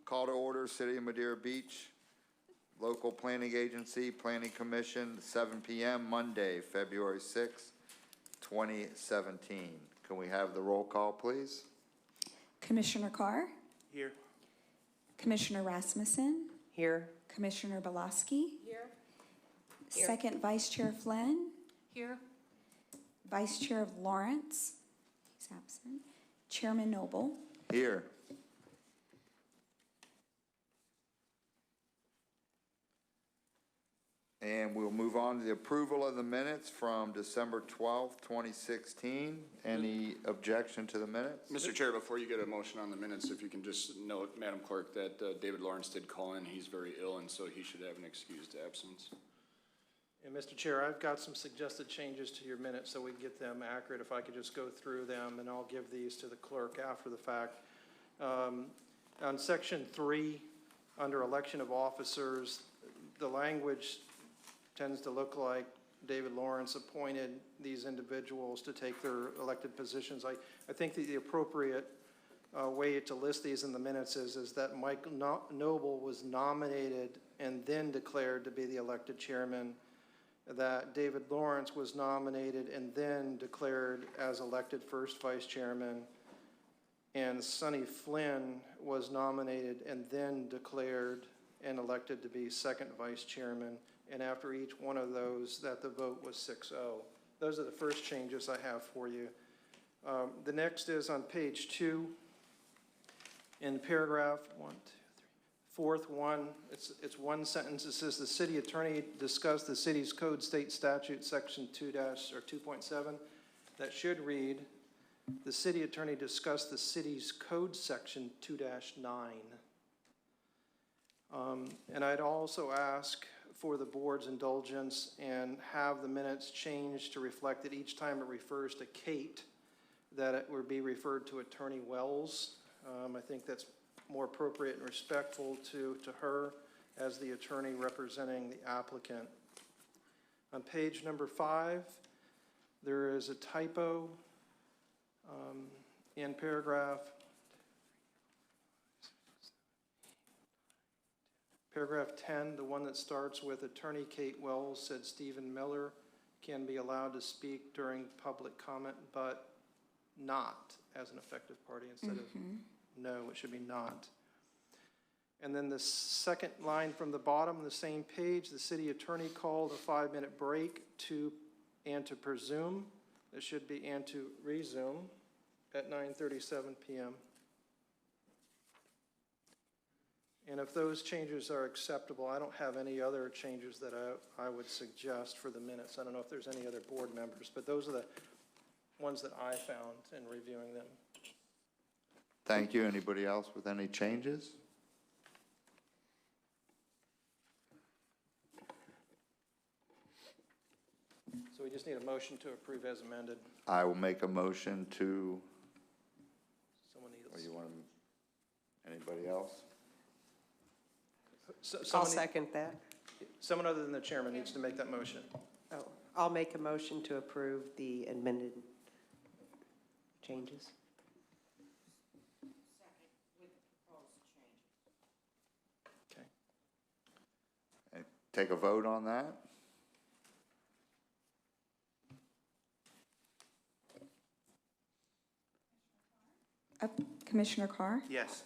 Call to order, City of Madeira Beach, Local Planning Agency, Planning Commission, 7 p.m., Monday, February 6, 2017. Can we have the roll call, please? Commissioner Carr? Here. Commissioner Rasmussen? Here. Commissioner Belaski? Here. Second Vice Chair Flynn? Here. Vice Chair Lawrence? He's absent. Chairman Noble? Here. And we'll move on to the approval of the minutes from December 12th, 2016. Any objection to the minutes? Mr. Chair, before you get a motion on the minutes, if you can just note, Madam Clerk, that David Lawrence did call in. He's very ill, and so he should have an excused absence. And Mr. Chair, I've got some suggested changes to your minutes so we can get them accurate. If I could just go through them, and I'll give these to the clerk after the fact. On section 3, under election of officers, the language tends to look like David Lawrence appointed these individuals to take their elected positions. I think that the appropriate way to list these in the minutes is that Mike Noble was nominated and then declared to be the elected chairman, that David Lawrence was nominated and then declared as elected first vice chairman, and Sonny Flynn was nominated and then declared and elected to be second vice chairman. And after each one of those, that the vote was 6-0. Those are the first changes I have for you. The next is on page 2, in paragraph 1, 2, 3, fourth one, it's one sentence. It says the city attorney discussed the city's code state statute section 2.7. That should read, the city attorney discussed the city's code section 2-9. And I'd also ask for the board's indulgence and have the minutes changed to reflect that each time it refers to Kate, that it would be referred to Attorney Wells. I think that's more appropriate and respectful to her as the attorney representing the applicant. On page number 5, there is a typo in paragraph 10, the one that starts with Attorney Kate Wells said Stephen Miller can be allowed to speak during public comment, but not as an effective party instead of no, it should be not. And then the second line from the bottom of the same page, the city attorney called a 5-minute break to presume. It should be and to resume at 9:37 p.m. And if those changes are acceptable, I don't have any other changes that I would suggest for the minutes. I don't know if there's any other board members, but those are the ones that I found in reviewing them. Thank you. Anybody else with any changes? So we just need a motion to approve as amended. I will make a motion to, Someone or needs. you want anybody else? I'll second that. Someone other than the chairman needs to make that motion. Oh, I'll make a motion to approve the amended changes. Okay. And take a vote on that. Commissioner Carr? Yes.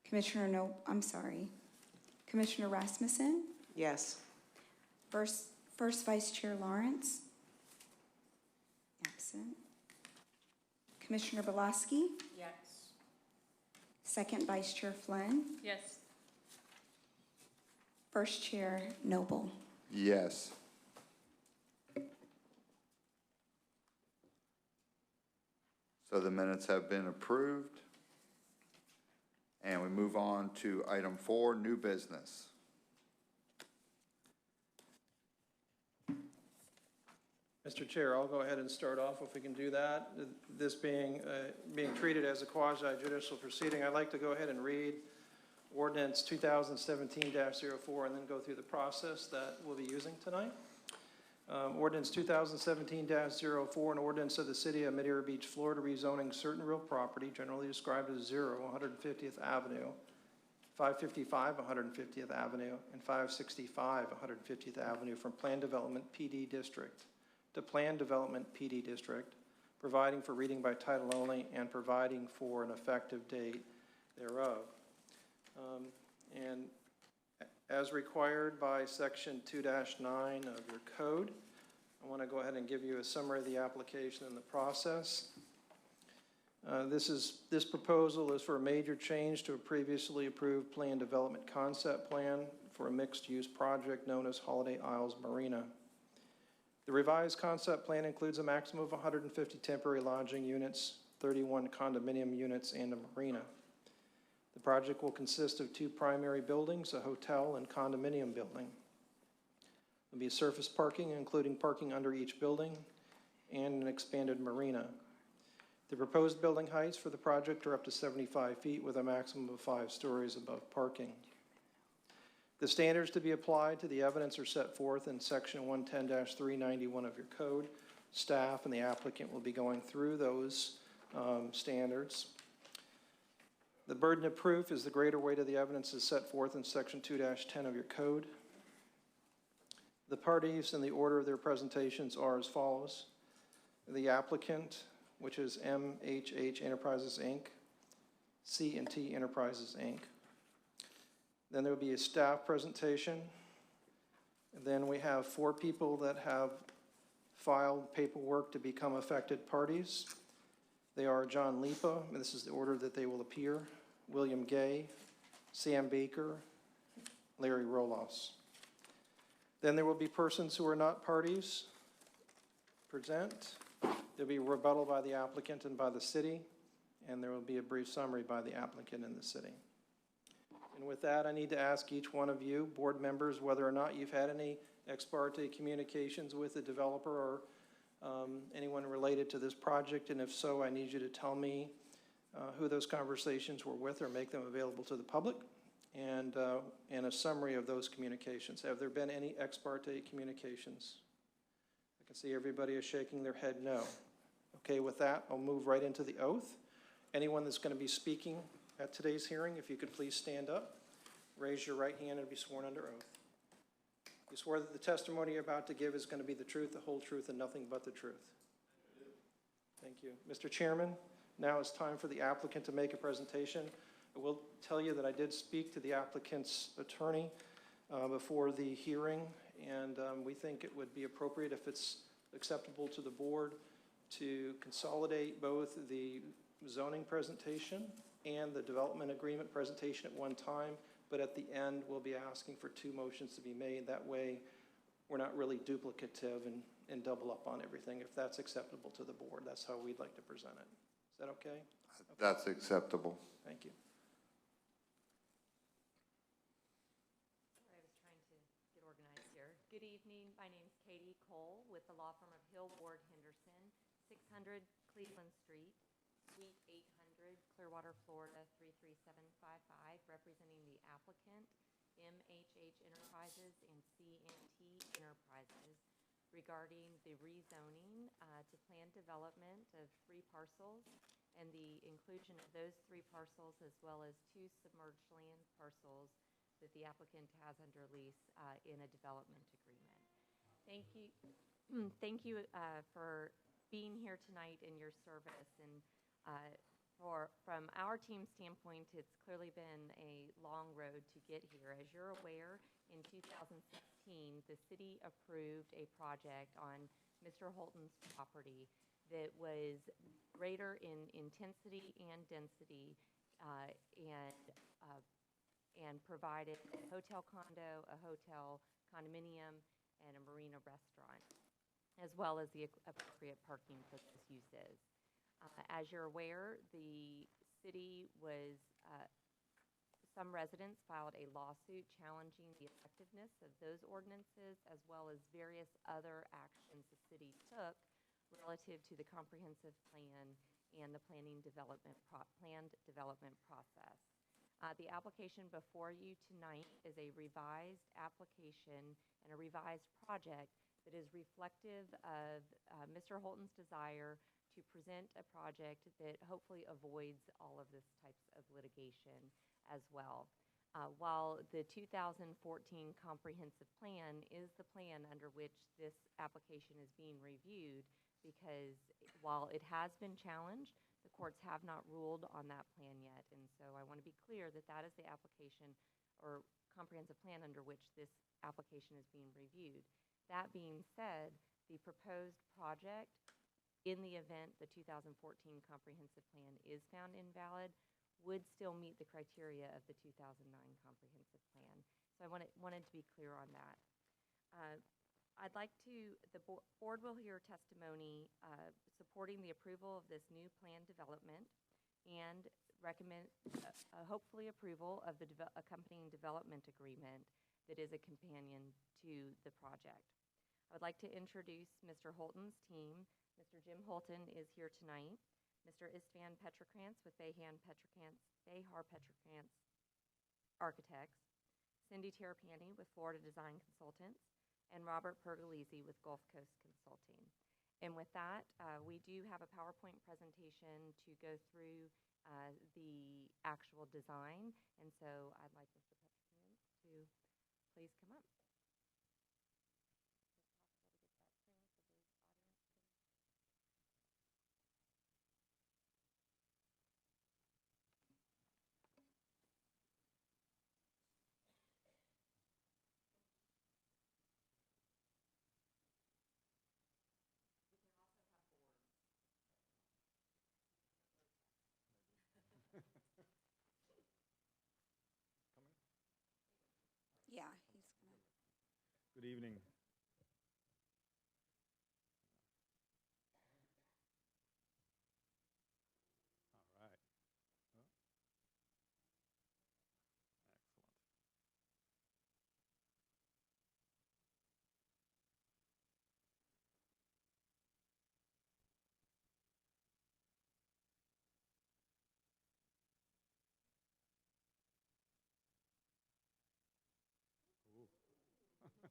Commissioner Rasmussen? Yes. First Vice Chair Lawrence? Absent. Commissioner Belaski? Yes. Second Vice Chair Flynn? Yes. First Chair Noble? Yes. So the minutes have been approved. And we move on to item 4, new business. Mr. Chair, I'll go ahead and start off if we can do that. This being treated as a quasi-judicial proceeding, I'd like to go ahead and read ordinance 2017-04 and then go through the process that we'll be using tonight. Ordinance 2017-04, an ordinance of the City of Madeira Beach, Florida, rezoning certain real property generally described as 150th Avenue, 555 150th Avenue, and 565 150th Avenue from Plan Development PD District to Plan Development PD District, providing for reading by title only and providing for an effective date thereof. And as required by Section 2-9 of your code, I want to go ahead and give you a summary of the application and the process. This proposal is for a major change to a previously approved plan development concept plan for a mixed-use project known as Holiday Isles Marina. The revised concept plan includes a maximum of 150 temporary lodging units, 31 condominium units, and a marina. The project will consist of 2 primary buildings, a hotel and condominium building. There'll be surface parking, including parking under each building, and an expanded marina. The proposed building heights for the project are up to 75 feet with a maximum of 5 stories above parking. The standards to be applied to the evidence are set forth in Section 110-391 of your code. Staff and the applicant will be going through those standards. The burden of proof is the greater weight of the evidence is set forth in Section 2-10 of your code. The parties and the order of their presentations are as follows. The applicant, which is MHH Enterprises, Inc., C&T Enterprises, Inc. Then there will be a staff presentation. And then we have 4 people that have filed paperwork to become affected parties. They are John Lipa, and this is the order that they will appear, William Gay, Sam Baker, Larry Rolos. Then there will be persons who are not parties present. There'll be rebuttal by the applicant and by the city, and there will be a brief summary by the applicant and the city. And with that, I need to ask each one of you, board members, whether or not you've had any ex parte communications with the developer or anyone related to this project, and if so, I need you to tell me who those conversations were with or make them available to the public, and a summary of those communications. Have there been any ex parte communications? I can see everybody is shaking their head no. Okay, with that, I'll move right into the oath. Anyone that's going to be speaking at today's hearing, if you could please stand up, raise your right hand, and be sworn under oath. You swear that the testimony you're about to give is going to be the truth, the whole truth, and nothing but the truth. Thank you. Mr. Chairman, now it's time for the applicant to make a presentation. I will tell you that I did speak to the applicant's attorney before the hearing, and we think it would be appropriate, if it's acceptable to the board, to consolidate both the zoning presentation and the development agreement presentation at one time, but at the end, we'll be asking for 2 motions to be made. That way, we're not really duplicative and double up on everything. If that's acceptable to the board, that's how we'd like to present it. Is that okay? That's acceptable. Thank you. I was trying to get organized here. Good evening. My name is Katie Cole with the law firm of Hill Ward Henderson, 600 Cleveland Street, Suite 800, Clearwater, Florida 33755, representing the applicant, MHH Enterprises and C&T Enterprises, regarding the rezoning to planned development of 3 parcels and the inclusion of those 3 parcels as well as 2 submerged land parcels that the applicant has under lease in a development agreement. Thank you. Thank you for being here tonight in your service. And from our team's standpoint, it's clearly been a long road to get here. As you're aware, in 2016, the city approved a project on Mr. Holton's property that was greater in intensity and density and provided a hotel condo, a hotel condominium, and a marina restaurant, as well as the appropriate parking for those uses. As you're aware, the city some residents filed a lawsuit challenging the effectiveness of those ordinances as well as various other actions the city took relative to the comprehensive plan and the planned development process. The application before you tonight is a revised application and a revised project that is reflective of Mr. Holton's desire to present a project that hopefully avoids all of this types of litigation as well. While the 2014 comprehensive plan is the plan under which this application is being reviewed, because while it has been challenged, the courts have not ruled on that plan yet. And so I want to be clear that that is the application or comprehensive plan under which this application is being reviewed. That being said, the proposed project, in the event the 2014 comprehensive plan is found invalid, would still meet the criteria of the 2009 comprehensive plan. So I wanted to be clear on that. I'd like to, the board will hear testimony supporting the approval of this new plan development and recommend hopefully approval of the accompanying development agreement that is a companion to the project. I would like to introduce Mr. Holton's team. Mr. Jim Holton is here tonight. Mr. Istvan Petrokrantz with Behar Petrokrantz Architects, Cindy Terrapini with Florida Design Consultants, and Robert Pergolesi with Gulf Coast Consulting. And with that, we do have a PowerPoint presentation to go through the actual design, and so I'd like Mr. Petrokrantz to please come up. Yeah, he's gonna. Good evening. All right. Oh. Excellent. Ooh. All right.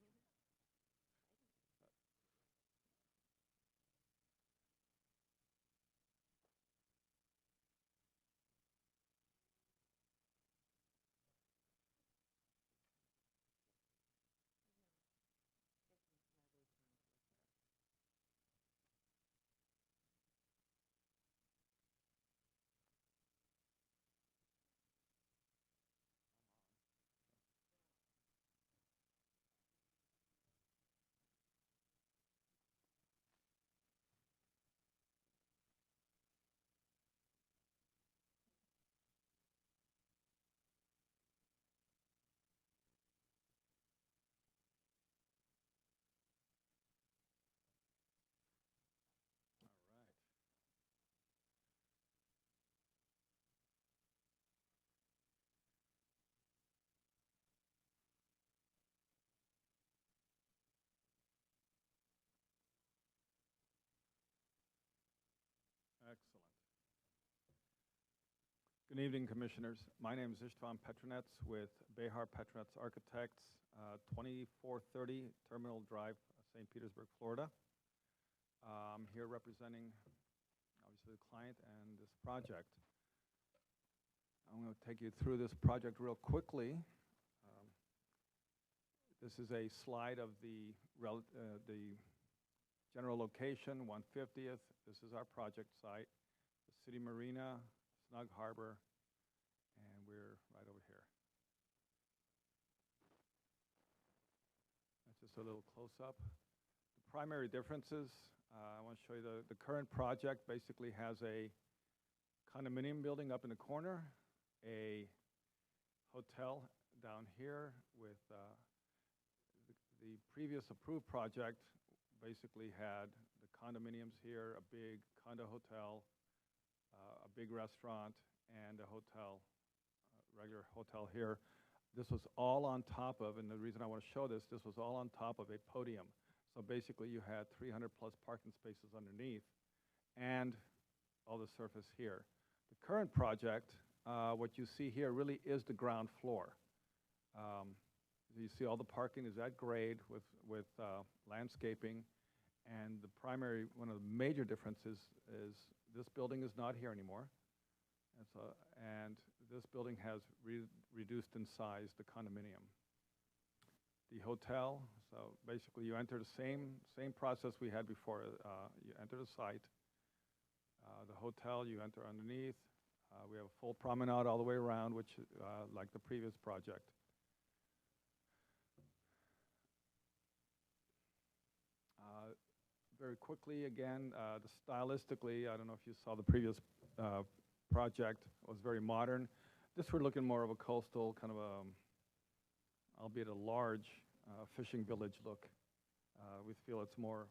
Excellent. Good evening, Commissioners. My name is Istvan Petrokrantz with Behar Petrokrantz Architects, 2430 Terminal Drive, St. Petersburg, Florida. I'm here representing, obviously, the client and this project. I'm going to take you through this project real quickly. This is a slide of the general location, 150th. This is our project site, the City Marina, Snug Harbor, and we're right over here. That's just a little close-up. The primary differences, I want to show you the current project basically has a condominium building up in the corner, a hotel down here with the previous approved project basically had the condominiums here, a big condo hotel, a big restaurant, and a hotel, regular hotel here. This was all on top of, and the reason I want to show this was all on top of a podium. So basically you had 300 plus parking spaces underneath and all the surface here. The current project, what you see here really is the ground floor. You see all the parking is at grade with landscaping. And the primary, one of the major differences is this building is not here anymore. And this building has reduced in size the condominium. The hotel, so basically you enter the same process we had before. You enter the site. The hotel, you enter underneath. We have a full promenade all the way around, which like the previous project. Very quickly, again, stylistically, I don't know if you saw the previous project, was very modern. This we're looking more of a coastal, kind of a, albeit a large fishing village look. We feel it's more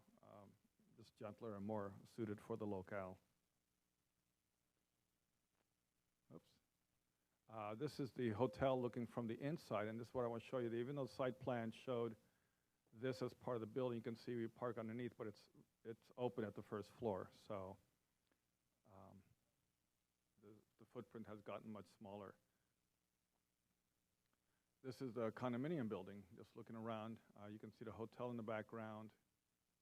just gentler and more suited for the locale. Oops. This is the hotel looking from the inside, and this is what I want to show you. Even though the site plan showed this as part of the building, you can see we park underneath, but it's open at the first floor, so the footprint has gotten much smaller. This is the condominium building, just looking around. You can see the hotel in the background.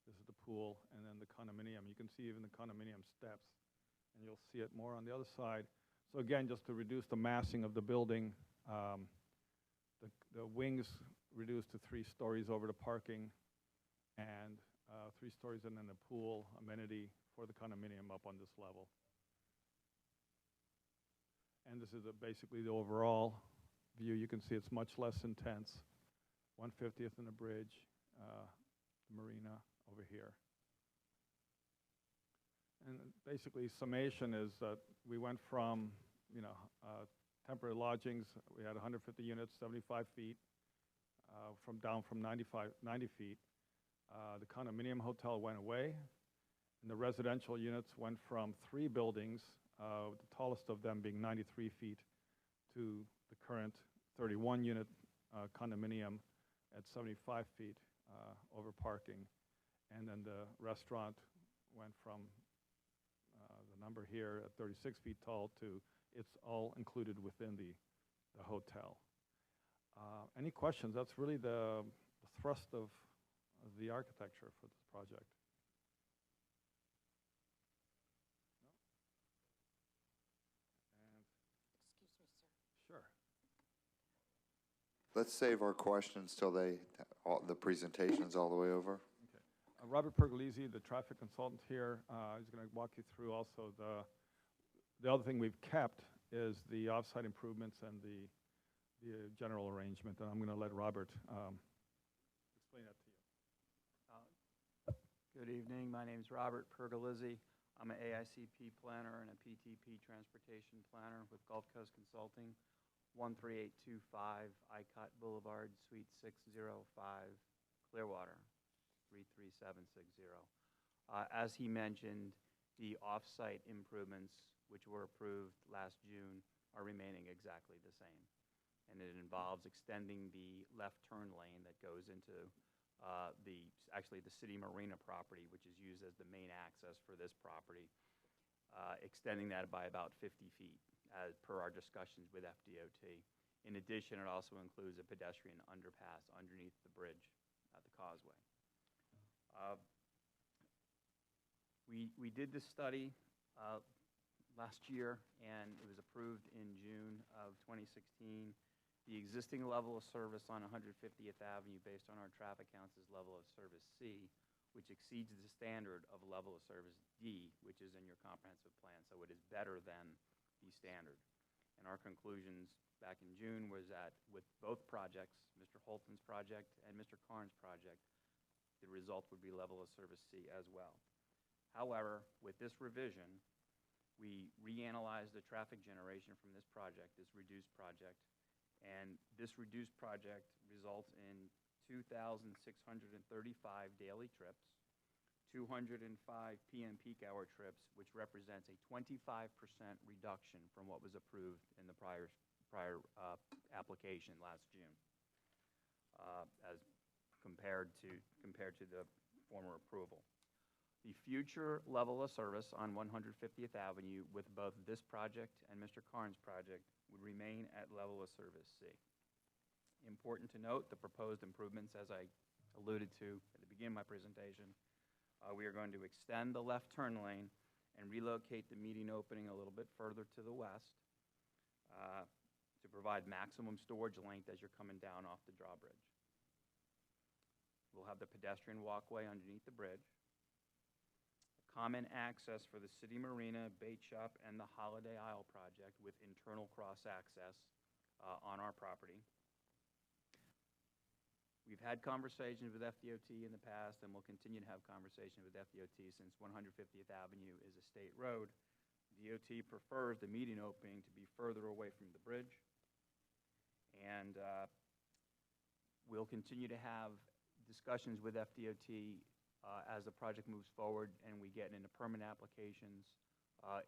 This is the pool, and then the condominium. You can see even the condominium steps, and you'll see it more on the other side. So again, just to reduce the massing of the building, the wings reduced to 3 stories over the parking, and 3 stories, and then the pool amenity for the condominium up on this level. And this is basically the overall view. You can see it's much less intense. 1/50th in the bridge, the marina over here. And basically, summation is that we went from, temporary lodgings. We had 150 units, 75 feet, down from 90 feet. The condominium hotel went away, and the residential units went from 3 buildings, the tallest of them being 93 feet, to the current 31-unit condominium at 75 feet over parking. And then the restaurant went from the number here at 36 feet tall to it's all included within the hotel. Any questions? That's really the thrust of the architecture for this project. Excuse me, sir. Sure. Let's save our questions till the presentation's all the way over. Okay. Robert Pergolesi, the traffic consultant here, is going to walk you through also the other thing we've kept is the offsite improvements and the general arrangement, and I'm going to let Robert explain that to you. Good evening. My name is Robert Pergolesi. I'm an AICP planner and a PTP transportation planner with Gulf Coast Consulting, 13825 ICOT Boulevard, Suite 605, Clearwater, 33760. As he mentioned, the off-site improvements, which were approved last June, are remaining exactly the same. And it involves extending the left turn lane that goes into actually the city marina property, which is used as the main access for this property, extending that by about 50 feet as per our discussions with FDOT. In addition, it also includes a pedestrian underpass underneath the bridge at the causeway. We did this study last year, and it was approved in June of 2016. The existing level of service on 150th Avenue based on our traffic counts is level of service C, which exceeds the standard of level of service D, which is in your comprehensive plan. So it is better than the standard. And our conclusions back in June was that with both projects, Mr. Holton's project and Mr. Karn's project, the result would be level of service C as well. However, with this revision, we reanalyzed the traffic generation from this project, this reduced project, and this reduced project results in 2,635 daily trips, 205 PM peak hour trips, which represents a 25% reduction from what was approved in the prior application last June, as compared to the former approval. The future level of service on 150th Avenue with both this project and Mr. Karn's project would remain at level of service C. Important to note, the proposed improvements, as I alluded to at the beginning of my presentation, we are going to extend the left turn lane and relocate the median opening a little bit further to the west to provide maximum storage length as you're coming down off the drawbridge. We'll have the pedestrian walkway underneath the bridge, common access for the City Marina, Bait Shop, and the Holiday Isle project with internal cross-access on our property. We've had conversations with FDOT in the past, and we'll continue to have conversations with FDOT since 150th Avenue is a state road. DOT prefers the median opening to be further away from the bridge. And we'll continue to have discussions with FDOT as the project moves forward and we get into permit applications.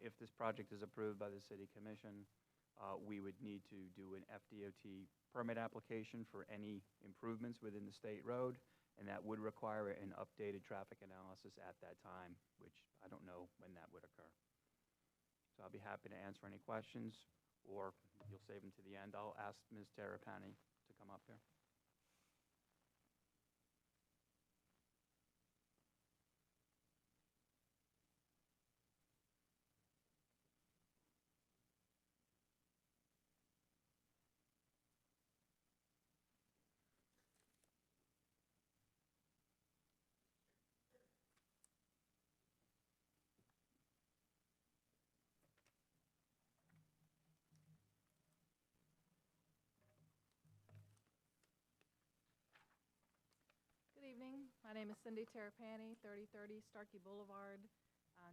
If this project is approved by the City Commission, we would need to do an FDOT permit application for any improvements within the state road, and that would require an updated traffic analysis at that time, which I don't know when that would occur. So I'll be happy to answer any questions, or you'll save them to the end. I'll ask Ms. Terrapini to come up here. Good evening. My name is Cindy Terrapini, 3030 Starkey Boulevard,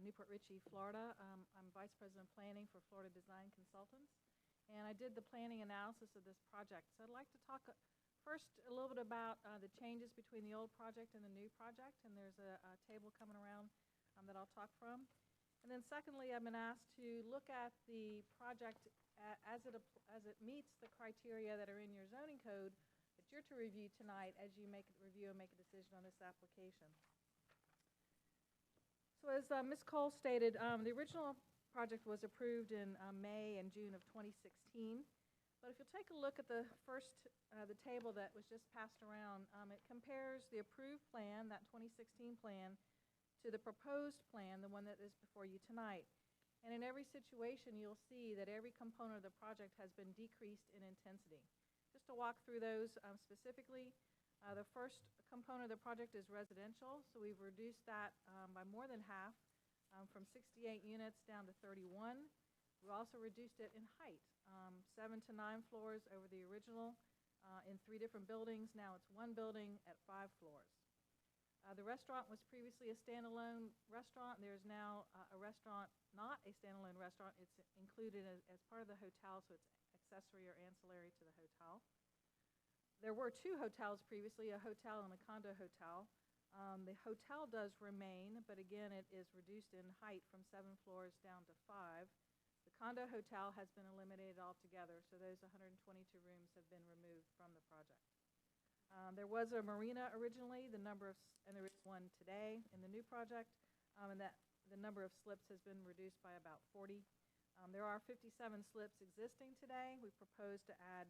Newport Richey, Florida. I'm Vice President of Planning for Florida Design Consultants, and I did the planning analysis of this project. So I'd like to talk first a little bit about the changes between the old project and the new project, and there's a table coming around that I'll talk from. And then secondly, I've been asked to look at the project as it meets the criteria that are in your zoning code that you're to review tonight as you review and make a decision on this application. So as Ms. Cole stated, the original project was approved in May and June of 2016. But if you'll take a look at the table that was just passed around, it compares the approved plan, that 2016 plan, to the proposed plan, the one that is before you tonight. And in every situation, you'll see that every component of the project has been decreased in intensity. Just to walk through those specifically, the first component of the project is residential, so we've reduced that by more than half, from 68 units down to 31. We also reduced it in height, 7 to 9 floors over the original in 3 different buildings. Now it's 1 building at 5 floors. The restaurant was previously a standalone restaurant. There's now a restaurant, not a standalone restaurant. It's included as part of the hotel, so it's accessory or ancillary to the hotel. There were 2 hotels previously, a hotel and a condo hotel. The hotel does remain, but again, it is reduced in height from 7 floors down to 5. The condo hotel has been eliminated altogether, so those 122 rooms have been removed from the project. There was a marina originally, and there is one today in the new project, and that the number of slips has been reduced by about 40. There are 57 slips existing today. We propose to add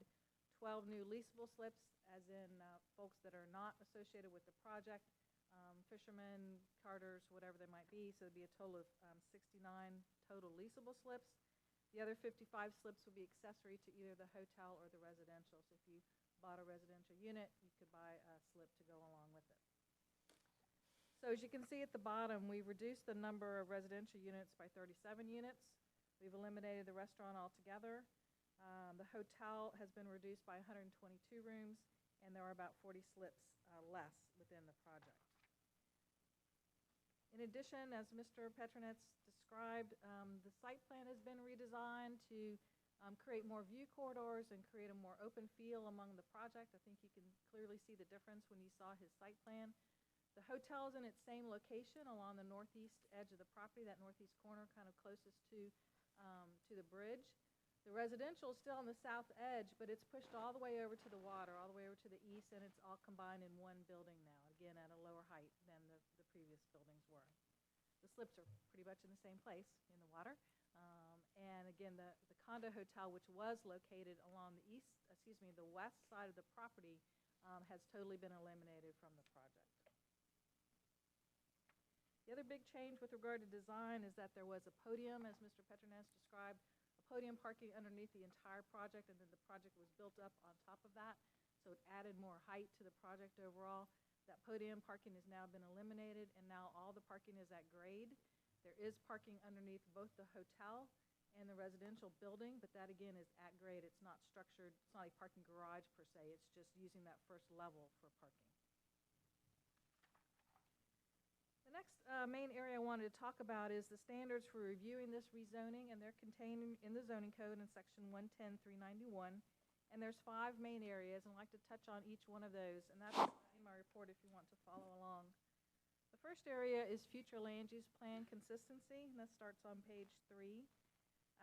12 new leasable slips, as in folks that are not associated with the project, fishermen, carters, whatever they might be. So it'd be a total of 69 total leasable slips. The other 55 slips will be accessory to either the hotel or the residential. So if you bought a residential unit, you could buy a slip to go along with it. So as you can see at the bottom, we've reduced the number of residential units by 37 units. We've eliminated the restaurant altogether. The hotel has been reduced by 122 rooms, and there are about 40 slips less within the project. In addition, as Mr. Petronetz described, the site plan has been redesigned to create more view corridors and create a more open feel among the project. I think you can clearly see the difference when you saw his site plan. The hotel is in its same location along the northeast edge of the property, that northeast corner kind of closest to the bridge. The residential is still on the south edge, but it's pushed all the way over to the water, all the way over to the east, and it's all combined in one building now, again at a lower height than the previous buildings were. The slips are pretty much in the same place in the water. And again, the condo hotel, which was located along the west side of the property, has totally been eliminated from the project. The other big change with regard to design is that there was a podium, as Mr. Petronas described, a podium parking underneath the entire project, and then the project was built up on top of that, so it added more height to the project overall. That podium parking has now been eliminated, and now all the parking is at grade. There is parking underneath both the hotel and the residential building, but that again is at grade. It's not structured, it's not a parking garage per se, it's just using that first level for parking. The next main area I wanted to talk about is the standards for reviewing this rezoning, and they're contained in the zoning code in section 110-391. And there's 5 main areas, and I'd like to touch on each one of those, and that's in my report if you want to follow along. The first area is future land use plan consistency, and that starts on page 3.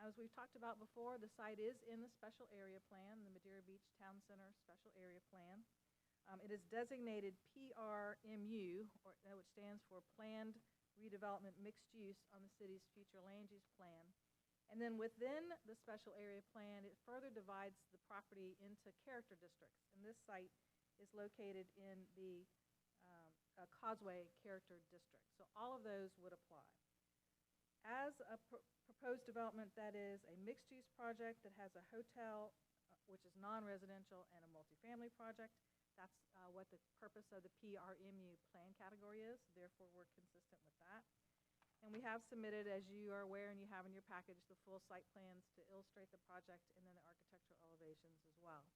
As we've talked about before, the site is in the special area plan, the Madeira Beach Town Center Special Area Plan. It is designated PRMU, which stands for Planned Redevelopment Mixed Use on the city's future land use plan. And then within the special area plan, it further divides the property into character districts. And this site is located in the Causeway Character District. So all of those would apply. As a proposed development that is a mixed-use project that has a hotel, which is non-residential, and a multifamily project, that's what the purpose of the PRMU plan category is. Therefore, we're consistent with that. And we have submitted, as you are aware and you have in your package, the full site plans to illustrate the project and then the architectural elevations as well.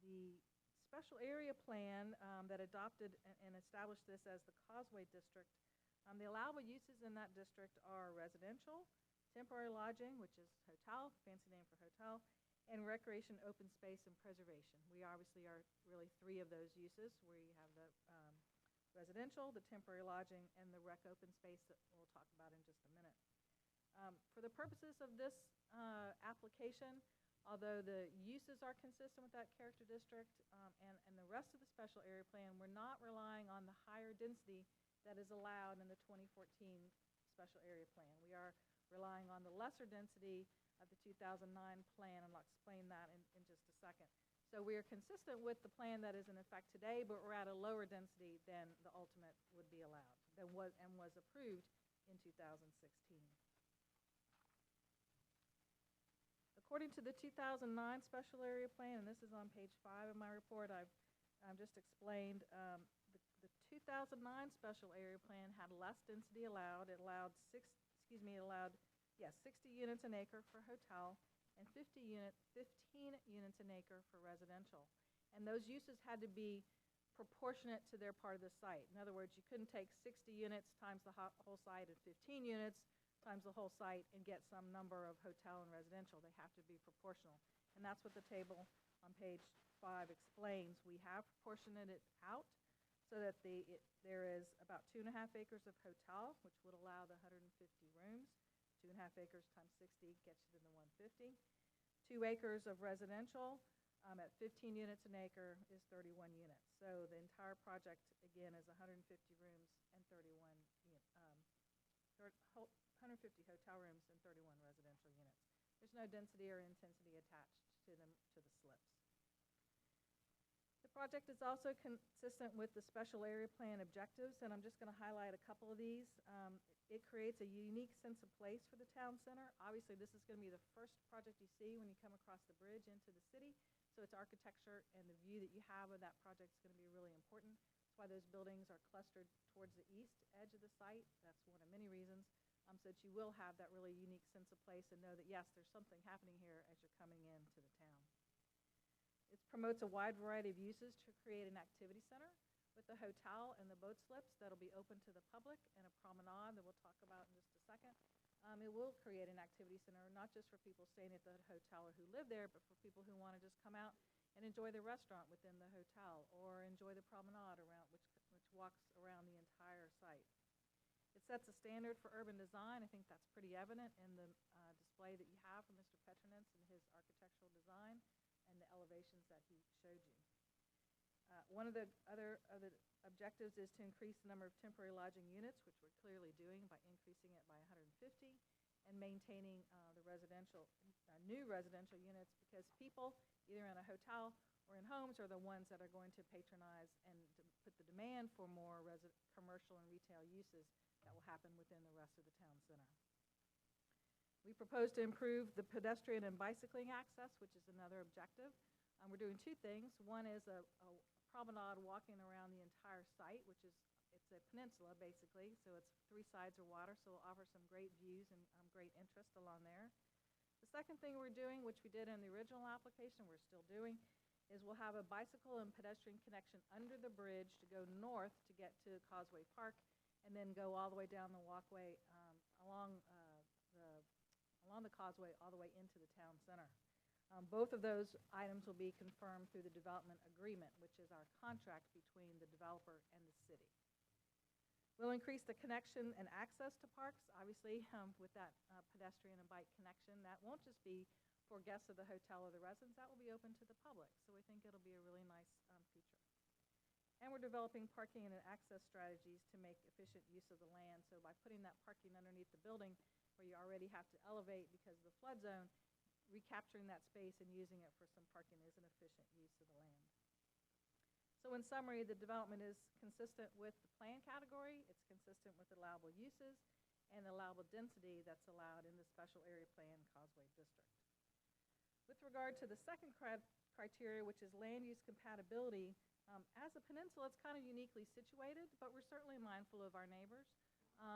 The special area plan that adopted and established this as the Causeway District, the allowable uses in that district are residential, temporary lodging, which is hotel, fancy name for hotel, and recreation, open space, and preservation. We obviously are really 3 of those uses. We have the residential, the temporary lodging, and the rec open space that we'll talk about in just a minute. For the purposes of this application, although the uses are consistent with that character district and the rest of the special area plan, we're not relying on the higher density that is allowed in the 2014 special area plan. We are relying on the lesser density of the 2009 plan, and I'll explain that in just a second. So we are consistent with the plan that is in effect today, but we're at a lower density than the ultimate would be allowed, and was approved in 2016. According to the 2009 special area plan, and this is on page 5 of my report, I've just explained, the 2009 special area plan had less density allowed. It allowed 60 units an acre for hotel and 15 units an acre for residential. And those uses had to be proportionate to their part of the site. In other words, you couldn't take 60 units times the whole site and 15 units times the whole site and get some number of hotel and residential. They have to be proportional. And that's what the table on page 5 explains. We have proportioned it out so that there is about 2.5 acres of hotel, which would allow the 150 rooms. 2.5 acres times 60 gets you to the 150. 2 acres of residential at 15 units an acre is 31 units. So the entire project, again, is 150 rooms and 150 hotel rooms and 31 residential units. There's no density or intensity attached to the slips. The project is also consistent with the special area plan objectives, and I'm just going to highlight a couple of these. It creates a unique sense of place for the town center. Obviously, this is going to be the first project you see when you come across the bridge into the city, so its architecture and the view that you have of that project is going to be really important. That's why those buildings are clustered towards the east edge of the site. That's one of many reasons, so that you will have that really unique sense of place and know that, yes, there's something happening here as you're coming into the town. It promotes a wide variety of uses to create an activity center with the hotel and the boat slips that'll be open to the public, and a promenade that we'll talk about in just a second. It will create an activity center, not just for people staying at the hotel or who live there, but for people who want to just come out and enjoy the restaurant within the hotel or enjoy the promenade around, which walks around the entire site. It sets a standard for urban design. I think that's pretty evident in the display that you have from Mr. Petronitz and his architectural design and the elevations that he showed you. One of the other objectives is to increase the number of temporary lodging units, which we're clearly doing by increasing it by 150, and and maintaining the new residential units, because people, either in a hotel or in homes, are the ones that are going to patronize and put the demand for more commercial and retail uses that will happen within the rest of the town center. We propose to improve the pedestrian and bicycling access, which is another objective. We're doing two things. One is a promenade walking around the entire site, which is, it's a peninsula basically, so it's 3 sides are water, so it'll offer some great views and great interest along there. The second thing we're doing, which we did in the original application, we're still doing, is we'll have a bicycle and pedestrian connection under the bridge to go north to get to Causeway Park, and then go all the way down the walkway along the causeway all the way into the town center. Both of those items will be confirmed through the development agreement, which is our contract between the developer and the city. We'll increase the connection and access to parks, obviously, with that pedestrian and bike connection. That won't just be for guests of the hotel or the residents, that will be open to the public. So we think it'll be a really nice feature. And we're developing parking and access strategies to make efficient use of the land. So by putting that parking underneath the building where you already have to elevate because of the flood zone, recapturing that space and using it for some parking is an efficient use of the land. So in summary, the development is consistent with the plan category, it's consistent with allowable uses, and the allowable density that's allowed in the special area plan Causeway District. With regard to the second criteria, which is land use compatibility, as a peninsula, it's kind of uniquely situated, but we're certainly mindful of our neighbors.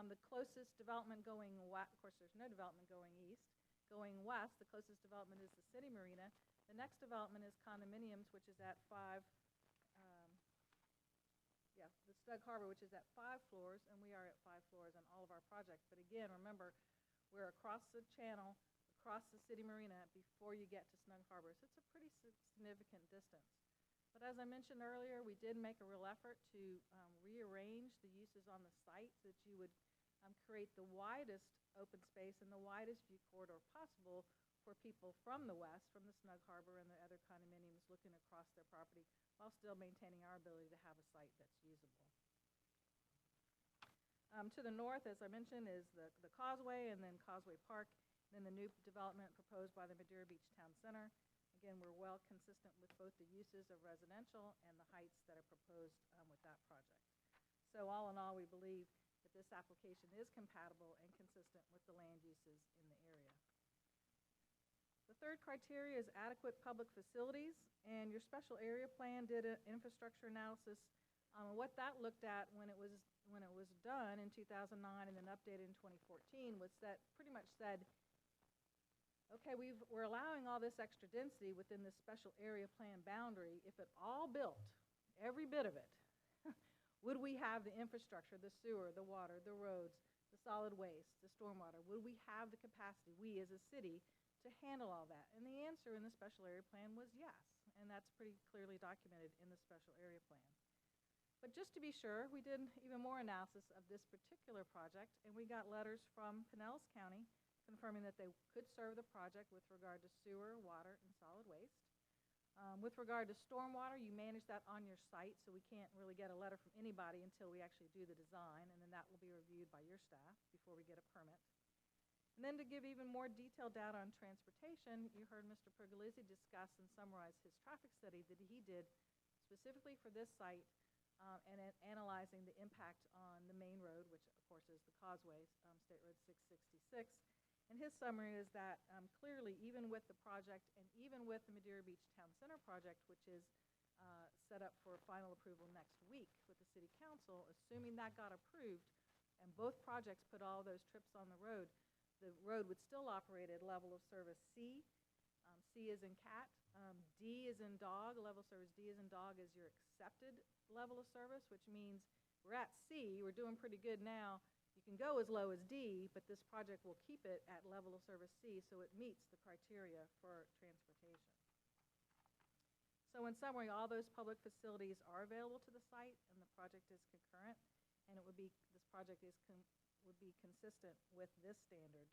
The closest development going west, of course, there's no development going east. Going west, the closest development is the City Marina. The next development is condominiums, which is at the Snug Harbor, which is at 5 floors, and we are at 5 floors on all of our projects. But again, remember, we're across the channel, across the City Marina before you get to Snug Harbor. So it's a pretty significant distance. But as I mentioned earlier, we did make a real effort to rearrange the uses on the site so that you would create the widest open space and the widest view corridor possible for people from the west, from the Snug Harbor and the other condominiums looking across their property, while still maintaining our ability to have a site that's usable. To the north, as I mentioned, is the Causeway and then Causeway Park, and then the new development proposed by the Madeira Beach Town Center. Again, we're well consistent with both the uses of residential and the heights that are proposed with that project. So all in all, we believe that this application is compatible and consistent with the land uses in the area. The third criteria is adequate public facilities, and your special area plan did an infrastructure analysis. What that looked at when it was done in 2009 and then updated in 2014 was that pretty much said, okay, we're allowing all this extra density within this special area plan boundary. If it all built, every bit of it, would we have the infrastructure, the sewer, the water, the roads, the solid waste, the stormwater? Would we have the capacity, we as a city, to handle all that? And the answer in the special area plan was yes, and that's pretty clearly documented in the special area plan. But just to be sure, we did even more analysis of this particular project, and we got letters from Pinellas County confirming that they could serve the project with regard to sewer, water, and solid waste. With regard to stormwater, you manage that on your site, so we can't really get a letter from anybody until we actually do the design, and then that will be reviewed by your staff before we get a permit. And then to give even more detailed data on transportation, you heard Mr. Pergolesi discuss and summarize his traffic study that he did specifically for this site, and analyzing the impact on the main road, which of course is the Causeway, State Road 666. And his summary is that clearly, even with the project and even with the Madeira Beach Town Center project, which is set up for final approval next week with the City Council, assuming that got approved and both projects put all those trips on the road would still operate at level of service C. C is in cat. D is in dog. Level of service D is in dog is your accepted level of service, which means we're at C. We're doing pretty good now. You can go as low as D, but this project will keep it at level of service C, so it meets the criteria for transportation. So in summary, all those public facilities are available to the site, and the project is concurrent, and this project would be consistent with this standard,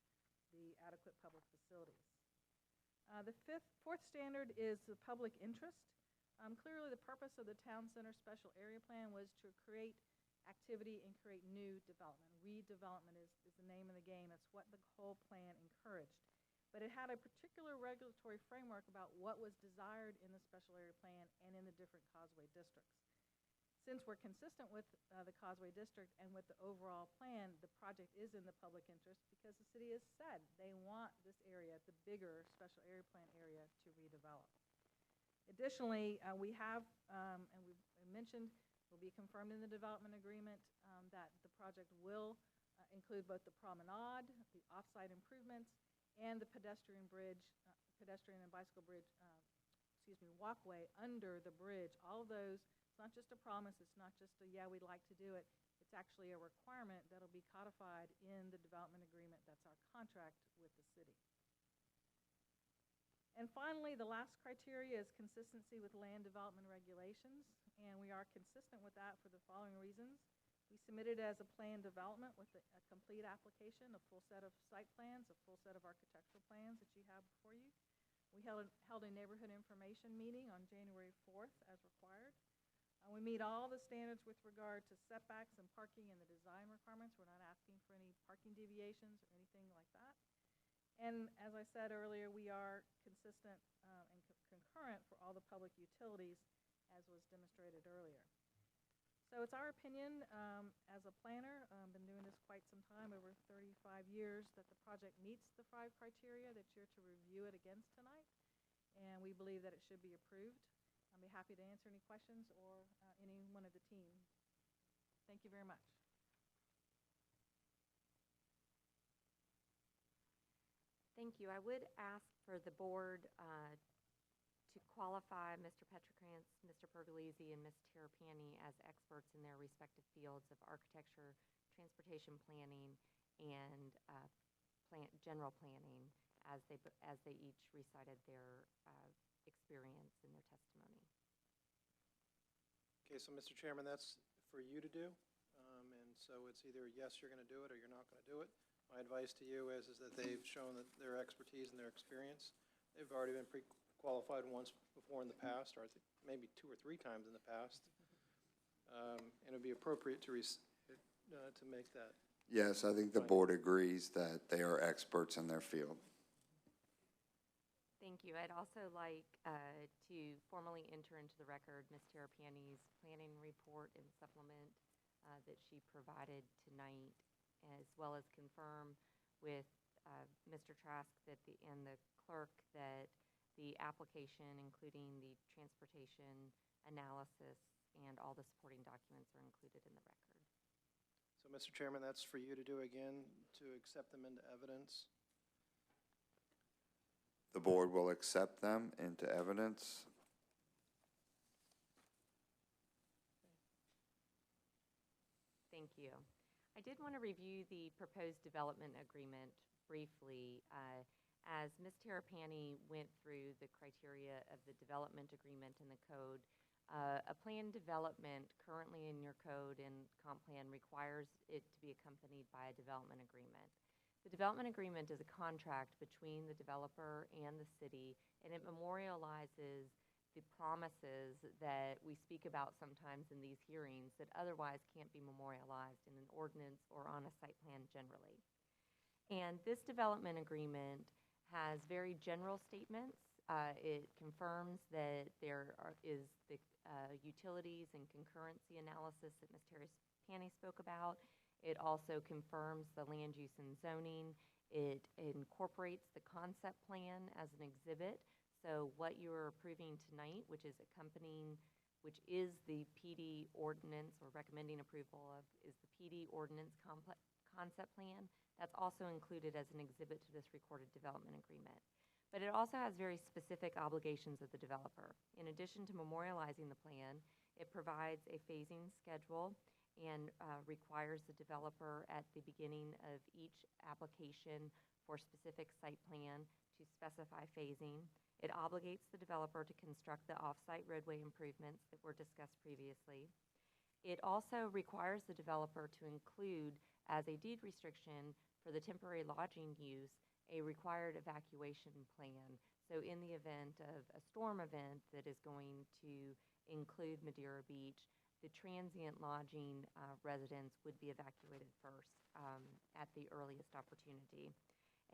the adequate public facilities. The fourth standard is the public interest. Clearly, the purpose of the Town Center Special Area Plan was to create activity and create new development. Redevelopment is the name of the game. It's what the whole plan encouraged. But it had a particular regulatory framework about what was desired in the special area plan and in the different causeway districts. Since we're consistent with the Causeway District and with the overall plan, the project is in the public interest because the city has said they want this area, the bigger special area plan area, to redevelop. Additionally, we have, and we've mentioned, will be confirmed in the development agreement that the project will include both the promenade, the off-site improvements, and the pedestrian bridge, pedestrian and bicycle bridge, walkway under the bridge. All of those. It's not just a promise, it's not just a, yeah, we'd like to do it. It's actually a requirement that'll be codified in the development agreement. That's our contract with the city. And finally, the last criteria is consistency with land development regulations, and we are consistent with that for the following reasons. We submitted as a plan development with a complete application, a full set of site plans, a full set of architectural plans that you have before you. We held a neighborhood information meeting on January 4th as required. We meet all the standards with regard to setbacks and parking and the design requirements. We're not asking for any parking deviations or anything like that. And as I said earlier, we are consistent and concurrent for all the public utilities, as was demonstrated earlier. So it's our opinion as a planner, been doing this quite some time, over 35 years, that the project meets the 5 criteria that you're to review it against tonight. And we believe that it should be approved. I'll be happy to answer any questions or any one of the team. Thank you very much. Thank you. I would ask for the board to qualify Mr. Petrocrantz, Mr. Pergolesi, and Ms. Terrapini as experts in their respective fields of architecture, transportation planning, and general planning as they each recited their experience in their testimony. Okay, so Mr. Chairman, that's for you to do. And so it's either yes, you're going to do it, or you're not going to do it. My advice to you is that they've shown that their expertise and their experience. They've already been pre-qualified once before in the past, or I think maybe 2 or 3 times in the past. And it would be appropriate to make that. Yes, I think the board agrees that they are experts in their field. Thank you. I'd also like to formally enter into the record Ms. Terrapini's planning report and supplement that she provided tonight, as well as confirm with Mr. Trask and the clerk that the application, including the transportation analysis and all the supporting documents, are included in the record. So, Mr. Chairman, that's for you to do again, to accept them into evidence. The board will accept them into evidence. Thank you. I did want to review the proposed development agreement briefly. As Ms. Terrapini went through the criteria of the development agreement in the code, a plan development currently in your code and comp plan requires it to be accompanied by a development agreement. The development agreement is a contract between the developer and the city, and it memorializes the promises that we speak about sometimes in these hearings that otherwise can't be memorialized in an ordinance or on a site plan generally. And this development agreement has very general statements. It confirms that there is the utilities and concurrency analysis that Ms. Terrapini spoke about. It also confirms the land use and zoning. It incorporates the concept plan as an exhibit. So what you are approving tonight, which is the PD ordinance, or recommending approval of, is the PD ordinance concept plan. That's also included as an exhibit to this recorded development agreement. But it also has very specific obligations of the developer. In addition to memorializing the plan, it provides a phasing schedule and requires the developer at the beginning of each application for specific site plan to specify phasing. It obligates the developer to construct the off-site roadway improvements that were discussed previously. It also requires the developer to include, as a deed restriction for the temporary lodging use, a required evacuation plan. So in the event of a storm event that is going to include Madeira Beach, the transient lodging residents would be evacuated first at the earliest opportunity.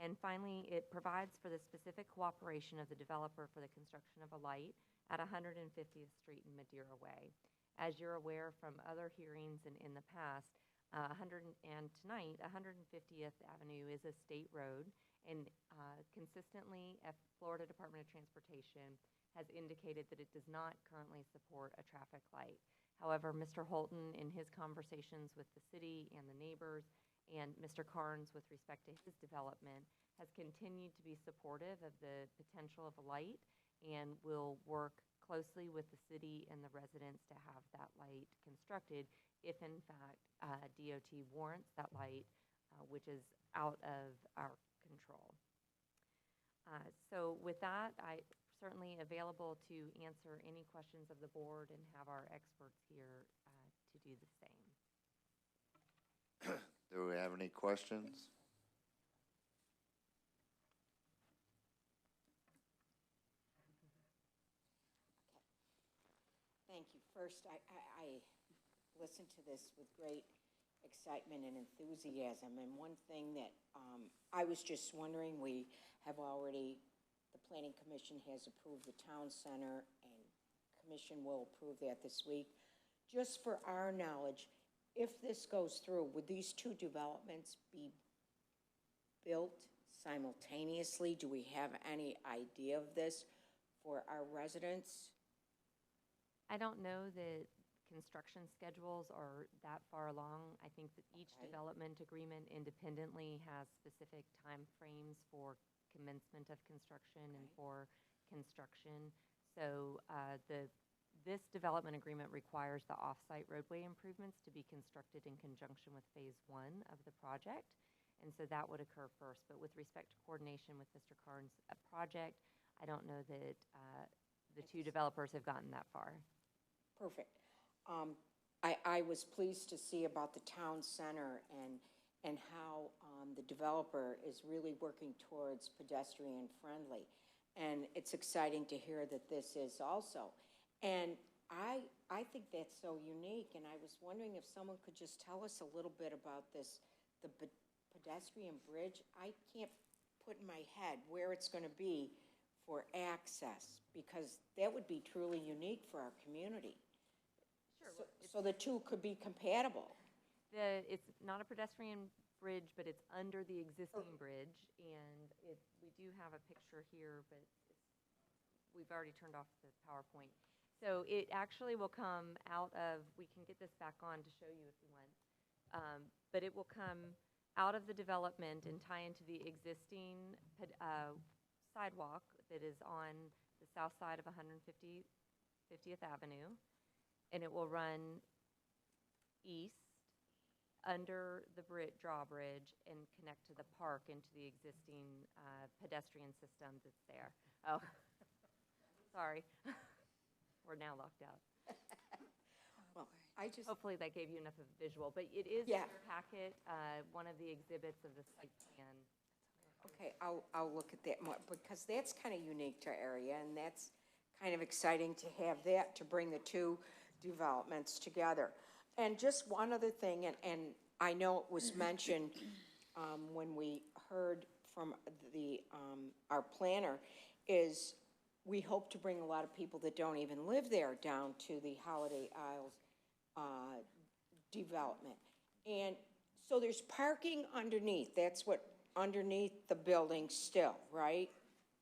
And finally, it provides for the specific cooperation of the developer for the construction of a light at 150th Street and Madeira Way. As you're aware from other hearings and in the past, and tonight, 150th Avenue is a state road, and consistently, Florida Department of Transportation has indicated that it does not currently support a traffic light. However, Mr. Holton, in his conversations with the city and the neighbors, and Mr. Carnes, with respect to his development, has continued to be supportive of the potential of a light and will work closely with the city and the residents to have that light constructed if, in fact, DOT warrants that light, which is out of our control. So with that, I'm certainly available to answer any questions of the board and have our experts here to do the same. Do we have any questions? Thank you. First, I listened to this with great excitement and enthusiasm, and one thing that I was just wondering, we have already, the Planning Commission has approved the town center, and Commission will approve that this week. Just for our knowledge, if this goes through, would these two developments be built simultaneously? Do we have any idea of this for our residents? I don't know that construction schedules are that far along. I think that each Okay. development agreement independently has specific timeframes for commencement of construction and Okay. for construction. So this development agreement requires the off-site roadway improvements to be constructed in conjunction with Phase 1 of the project. And so that would occur first. But with respect to coordination with Mr. Carnes' project, I don't know that the two developers have gotten that far. Perfect. I was pleased to see about the town center and how the developer is really working towards pedestrian friendly. And it's exciting to hear that this is also. And I think that's so unique, and I was wondering if someone could just tell us a little bit about this, the pedestrian bridge. I can't put in my head where it's going to be for access, because that would be truly unique for our community. Sure. So the two could be compatible. It's not a pedestrian bridge, but it's under the existing bridge, and we do have a picture here, but we've already turned off the PowerPoint. So it actually will come out of, we can get this back on to show you if you want, but it will come out of the development and tie into the existing sidewalk that is on the south side of 150th Avenue, and it will run east under the drawbridge and connect to the park into the existing pedestrian system that's there. Oh, sorry. We're now locked out. Well, I just, Hopefully that gave you enough of a visual, but it is in Yeah. your packet, one of the exhibits of the site plan. okay, I'll look at that more, because that's kind of unique to our area, and that's kind of exciting to have that, to bring the two developments together. And just one other thing, and I know it was mentioned when we heard from our planner, is we hope to bring a lot of people that don't even live there down to the Holiday Isles development. And so there's parking underneath, that's what, underneath the building still, right?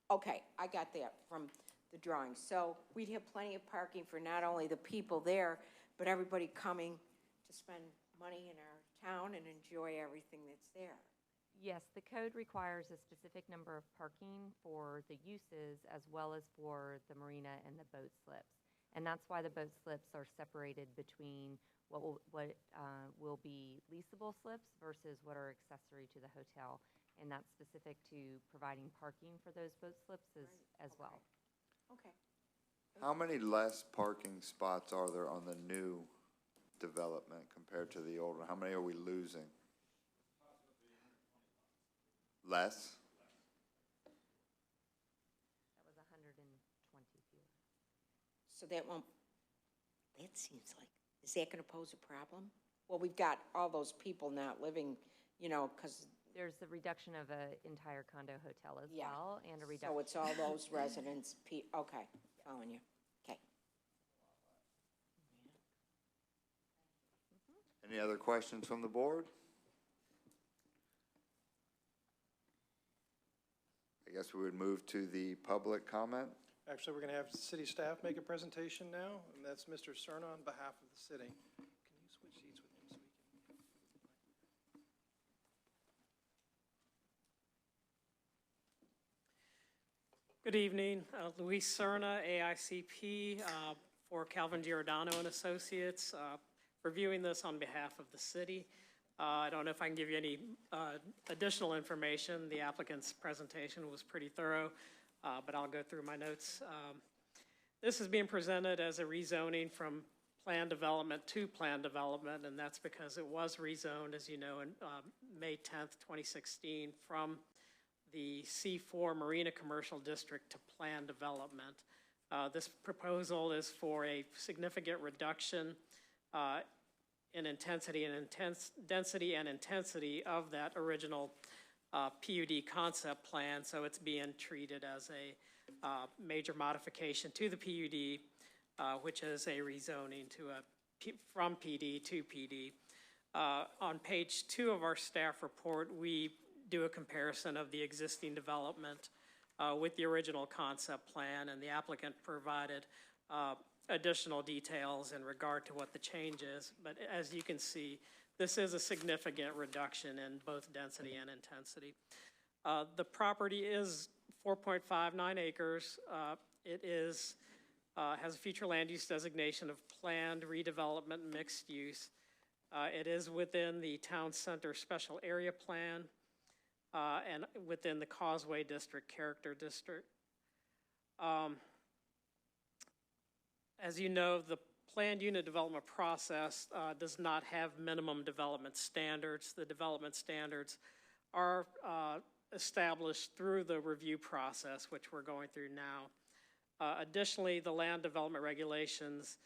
Okay, I got that from the drawing. So we'd have plenty of parking for not only the people there, but everybody coming to spend money in our town and enjoy everything that's there. Yes, the code requires a specific number of parking for the uses as well as for the marina and the boat slips. And that's why the boat slips are separated between what will be leasable slips versus what are accessory to the hotel. And that's specific to providing parking for those boat slips as well. Okay. How many less parking spots are there on the new development compared to the old one? How many are we losing? Less? That was 120 fewer. So that won't, that seems like Is that gonna pose a problem? Well, we've got all those people not living, you know, because, There's the reduction of an entire condo hotel as Yeah. well, and a reduction. so it's all those residents, okay, following you, okay. Any other questions from the board? I guess we would move to the public comment. Actually, we're going to have city staff make a presentation now, and that's Mr. Cerna on behalf of the city. Can you switch seats with him so we can? Good evening, Luis Cerna, AICP, for Calvin Giordano and Associates, reviewing this on behalf of the city. I don't know if I can give you any additional information. The applicant's presentation was pretty thorough, but I'll go through my notes. This is being presented as a rezoning from plan development to plan development, and that's because it was rezoned, as you know, in May 10th, 2016, from the C4 Marina Commercial District to plan development. This proposal is for a significant reduction in intensity and density and intensity of that original PUD concept plan, so it's being treated as a major modification to the PUD, which is a rezoning from PD to PD. On page 2 of our staff report, we do a comparison of the existing development with the original concept plan, and the applicant provided additional details in regard to what the change is. But as you can see, this is a significant reduction in both density and intensity. The property is 4.59 acres. It is has a future land use designation of planned redevelopment mixed use. It is within the town center special area plan and within the Causeway District Character District. As you know, the planned unit development process does not have minimum development standards. The development standards are established through the review process, which we're going through now. Additionally, the land development regulations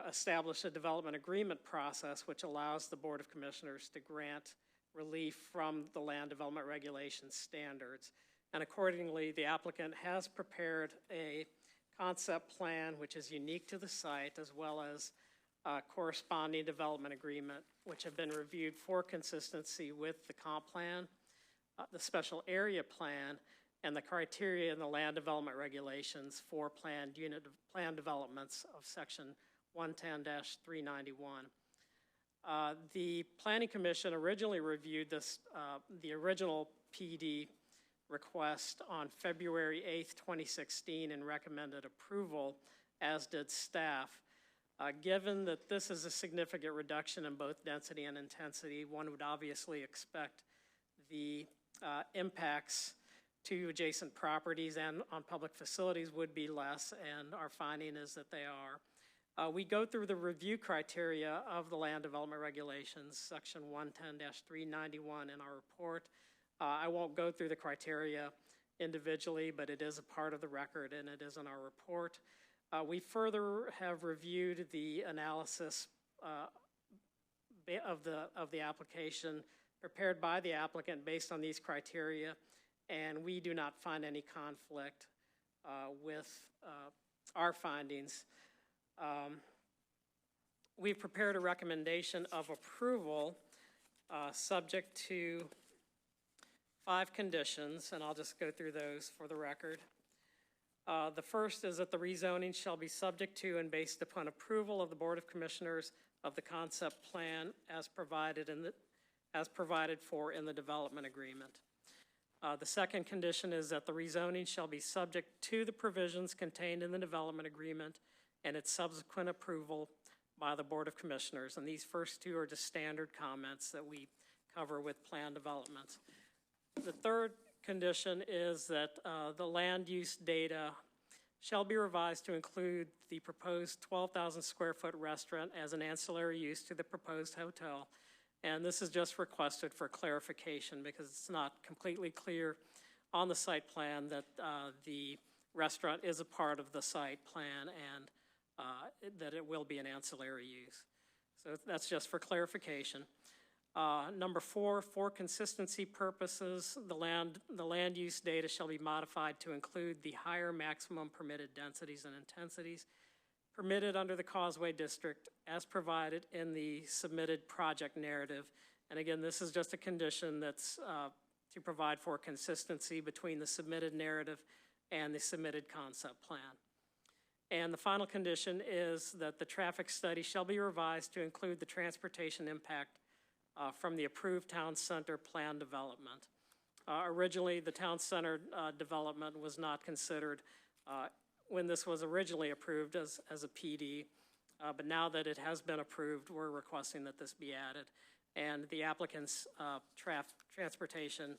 establish a development agreement process, which allows the Board of Commissioners to grant relief from the land development regulations standards. And accordingly, the applicant has prepared a concept plan which is unique to the site, as well as a corresponding development agreement, which have been reviewed for consistency with the comp plan, the special area plan, and the criteria in the land development regulations for planned plan developments of section 110-391. The Planning Commission originally reviewed this, the original PD request on February 8th, 2016, and recommended approval, as did staff. Given that this is a significant reduction in both density and intensity, one would obviously expect the impacts to adjacent properties and on public facilities would be less, and our finding is that they are. We go through the review criteria of the land development regulations, section 110-391 in our report. I won't go through the criteria individually, but it is a part of the record and it is in our report. We further have reviewed the analysis of the application prepared by the applicant based on these criteria, and we do not find any conflict with our findings. We've prepared a recommendation of approval subject to 5 conditions, and I'll just go through those for the record. The first is that the rezoning shall be subject to and based upon approval of the Board of Commissioners of the concept plan as provided for in the development agreement. The second condition is that the rezoning shall be subject to the provisions contained in the development agreement and its subsequent approval by the Board of Commissioners. And these first 2 are just standard comments that we cover with plan developments. The third condition is that the land use data shall be revised to include the proposed 12,000 square foot restaurant as an ancillary use to the proposed hotel. And this is just requested for clarification because it's not completely clear on the site plan that the restaurant is a part of the site plan and that it will be an ancillary use. So that's just for clarification. Number 4, for consistency purposes, the land use data shall be modified to include the higher maximum permitted densities and intensities permitted under the Causeway District as provided in the submitted project narrative. And again, this is just a condition that's to provide for consistency between the submitted narrative and the submitted concept plan. And the final condition is that the traffic study shall be revised to include the transportation impact from the approved town center plan development. Originally, the town center development was not considered when this was originally approved as a PD, but now that it has been approved, we're requesting that this be added. And the applicant's transportation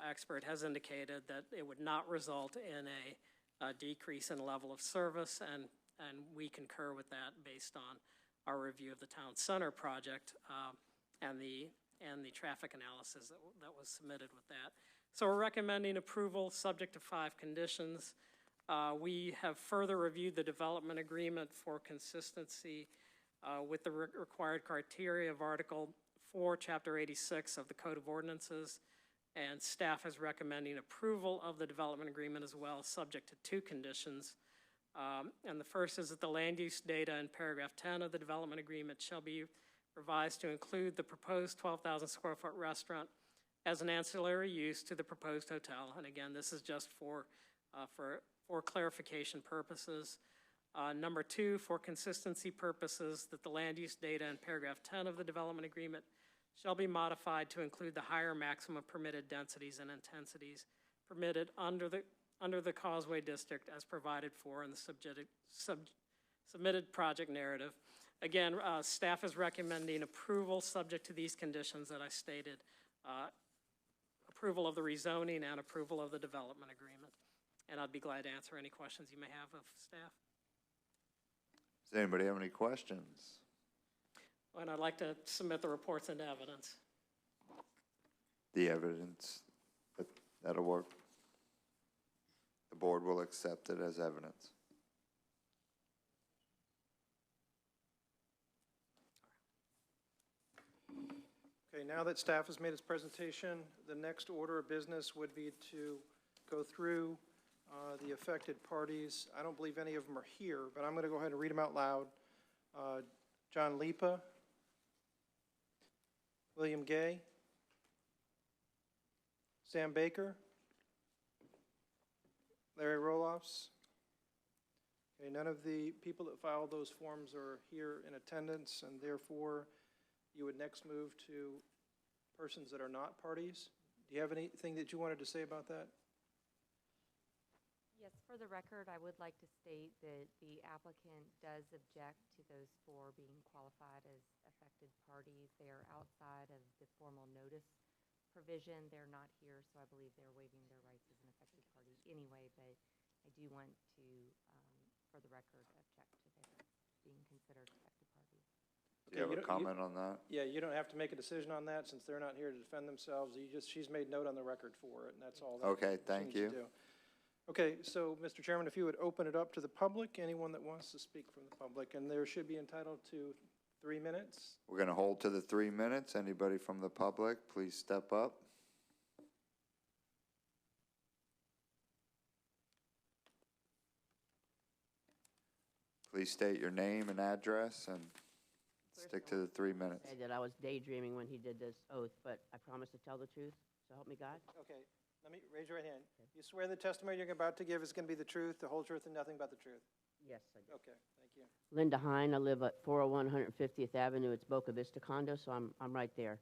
expert has indicated that it would not result in a decrease in level of service, and we concur with that based on our review of the town center project and the traffic analysis that was submitted with that. So we're recommending approval subject to 5 conditions. We have further reviewed the development agreement for consistency with the required criteria of Article 4, Chapter 86 of the Code of Ordinances, and staff is recommending approval of the development agreement as well, subject to 2 conditions. And the first is that the land use data in paragraph 10 of the development agreement shall be revised to include the proposed 12,000 square foot restaurant as an ancillary use to the proposed hotel. And again, this is just for clarification purposes. Number 2, for consistency purposes, that the land use data in paragraph 10 of the development agreement shall be modified to include the higher maximum permitted densities and intensities permitted under the Causeway District as provided for in the submitted project narrative. Again, staff is recommending approval subject to these conditions that I stated, approval of the rezoning and approval of the development agreement. And I'd be glad to answer any questions you may have of staff. Does anybody have any questions? And I'd like to submit the reports into evidence. The evidence, that'll work. The board will accept it as evidence. Okay, now that staff has made its presentation, the next order of business would be to go through the affected parties. I don't believe any of them are here, but I'm going to go ahead and read them out loud. John Lipa, William Gay, Sam Baker, Larry Roloffs. Okay, none of the people that filed those forms are here in attendance, and therefore you would next move to persons that are not parties. Do you have anything that you wanted to say about that? Yes, for the record, I would like to state that the applicant does object to those 4 being qualified as affected parties. They are outside of the formal notice provision. They're not here, so I believe they're waiving their rights as an affected party anyway, but I do want to, for the record, object to their being considered affected parties. Do you have a comment on that? Yeah, you don't have to make a decision on that since they're not here to defend themselves. She's made note on the record for it, and that's all. Okay, thank you. Okay, so Mr. Chairman, if you would open it up to the public, anyone that wants to speak from the public, and there should be entitled to 3 minutes. We're going to hold to the 3 minutes. Anybody from the public, please step up. Please state your name and address and stick to the 3 minutes. Say that I was daydreaming when he did this oath, but I promise to tell the truth, so help me God. Okay, let me raise your right hand. You swear the testimony you're about to give is going to be the truth, the whole truth, and nothing but the truth? Yes, I do. Okay, thank you. Linda Hine, I live at 401 150th Avenue. It's Boca Vista condo, so I'm right there.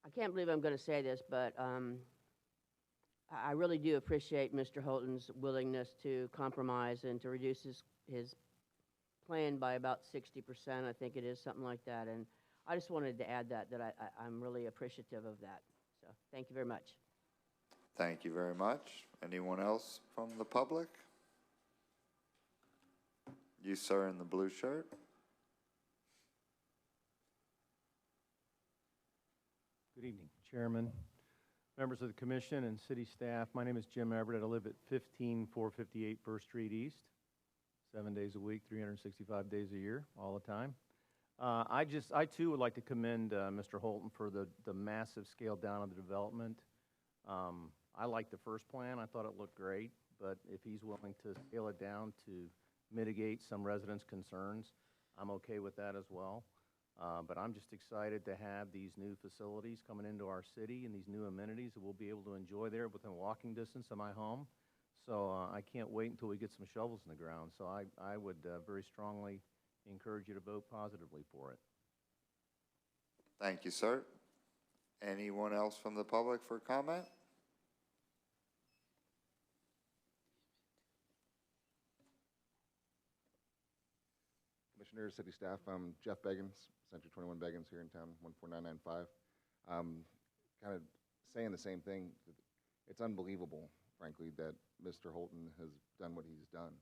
I can't believe I'm going to say this, but I really do appreciate Mr. Holton's willingness to compromise and to reduce his plan by about 60%. I think it is something like that, and I just wanted to add that I'm really appreciative of that. So thank you very much. Thank you very much. Anyone else from the public? You, sir, in the blue shirt. Good evening, Chairman, members of the Commission, and city staff. My name is Jim Everett. I live at 15458 First Street East, 7 days a week, 365 days a year, all the time. I too would like to commend Mr. Holton for the massive scale down of the development. I liked the first plan. I thought it looked great, but if he's willing to scale it down to mitigate some residents' concerns, I'm okay with that as well. But I'm just excited to have these new facilities coming into our city and these new amenities that we'll be able to enjoy there within walking distance of my home. So I can't wait until we get some shovels in the ground. So I would very strongly encourage you to vote positively for it. Thank you, sir. Anyone else from the public for comment? Commissioners, city staff, I'm Jeff Beggins, Century 21 Beggins here in town, 14995. Kind of saying the same thing. It's unbelievable, frankly, that Mr. Holton has done what he's done.